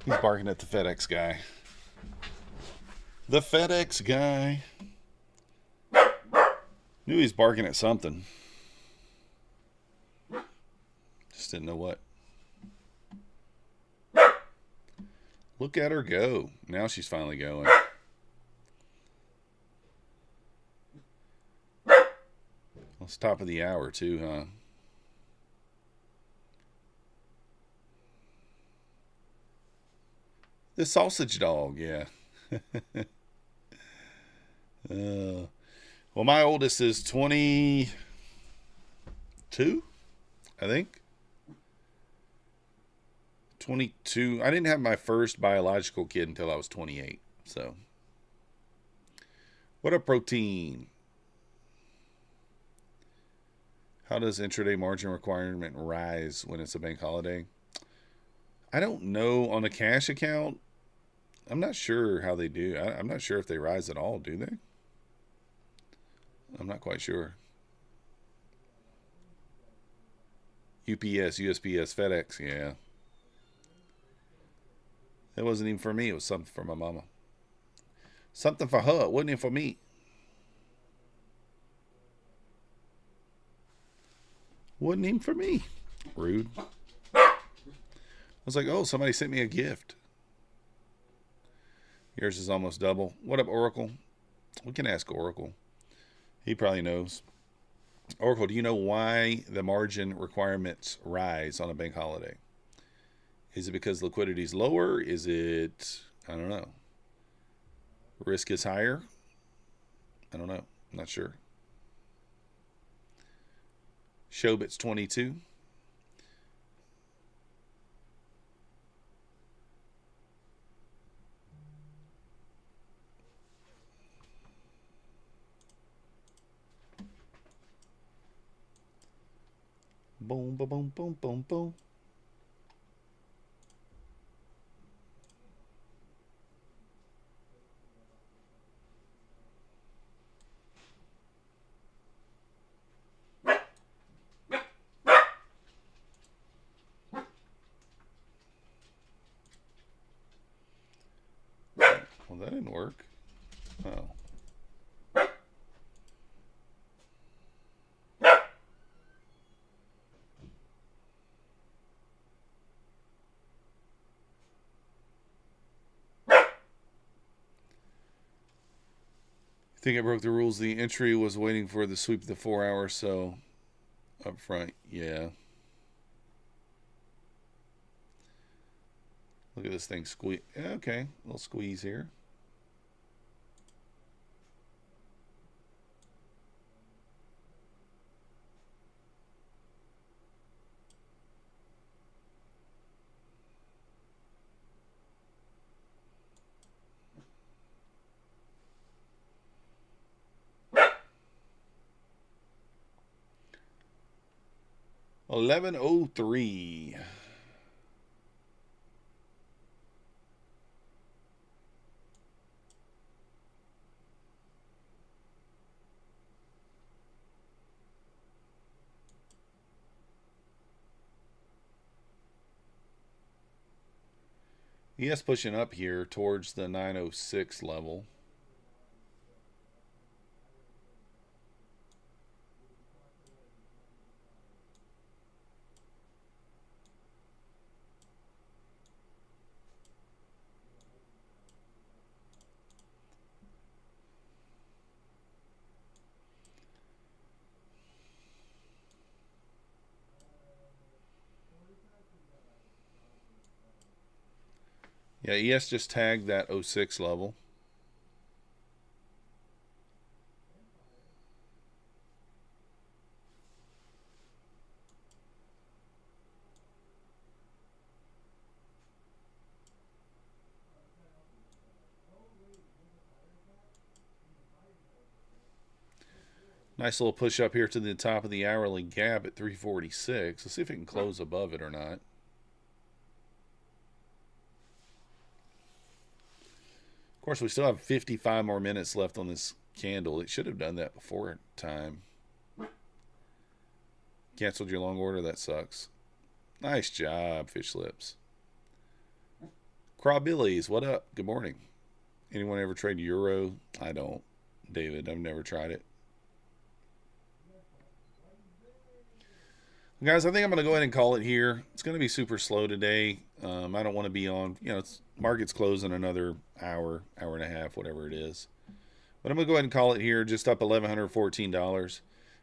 [SPEAKER 1] He's barking at the FedEx guy. The FedEx guy. Knew he's barking at something. Just didn't know what. Look at her go. Now she's finally going. Well, it's top of the hour too, huh? The sausage dog, yeah. Well, my oldest is 22, I think. 22. I didn't have my first biological kid until I was 28. So, what a protein. How does intraday margin requirement rise when it's a bank holiday? I don't know. On a cash account, I'm not sure how they do. I'm not sure if they rise at all, do they? I'm not quite sure. UPS, USPS, FedEx, yeah. It wasn't even for me. It was something for my mama. Something for her. It wasn't even for me. Wasn't even for me. Rude. I was like, oh, somebody sent me a gift. Yours is almost double. What up, Oracle? We can ask Oracle. He probably knows. Oracle, do you know why the margin requirements rise on a bank holiday? Is it because liquidity is lower? Is it, I don't know, risk is higher? I don't know. I'm not sure. Showbits 22. Boom, boom, boom, boom, boom, boom. Well, that didn't work. Oh. I think it broke the rules. The entry was waiting for the sweep of the 4 hour, so up front, yeah. Look at this thing squeeze. Okay, a little squeeze here. $11.03. ES pushing up here towards the 906 level. Yeah, ES just tagged that 06 level. Nice little push up here to the top of the hourly gap at 346. Let's see if it can close above it or not. Of course, we still have 55 more minutes left on this candle. It should have done that before time. Canceled your long order. That sucks. Nice job, Fish Lips. Crawbillies, what up? Good morning. Anyone ever trade Euro? I don't, David. I've never tried it. Guys, I think I'm going to go ahead and call it here. It's going to be super slow today. I don't want to be on, market's closing another hour, hour and a half, whatever it is. But I'm going to go ahead and call it here, just up $1,114. If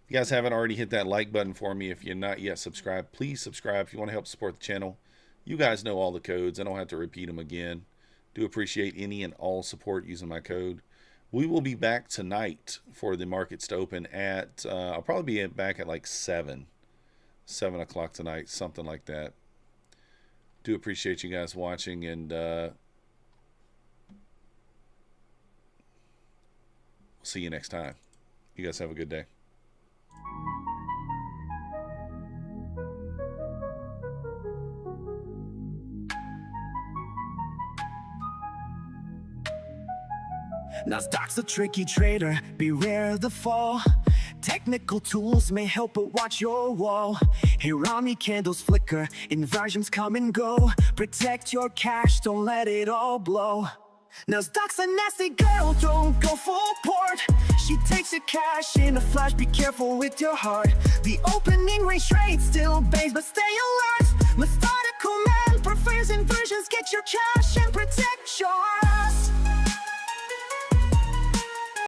[SPEAKER 1] you guys haven't already hit that like button for me, if you're not yet subscribed, please subscribe if you want to help support the channel. You guys know all the codes. I don't have to repeat them again. Do appreciate any and all support using my code. We will be back tonight for the markets to open at, I'll probably be back at like 7 o'clock tonight, something like that. Do appreciate you guys watching, and we'll see you next time. You guys have a good day.
[SPEAKER 2] Nasdaq's a tricky trader, beware the fall. Technical tools may help, but watch your wall. Hirami candles flicker, inversions come and go. Protect your cash, don't let it all blow. Nasdaq's a nasty girl, don't go full port. She takes your cash in a flash, be careful with your heart. The opening range trade still bangs, but stay alert. Methodical man prefers inversions, get your cash and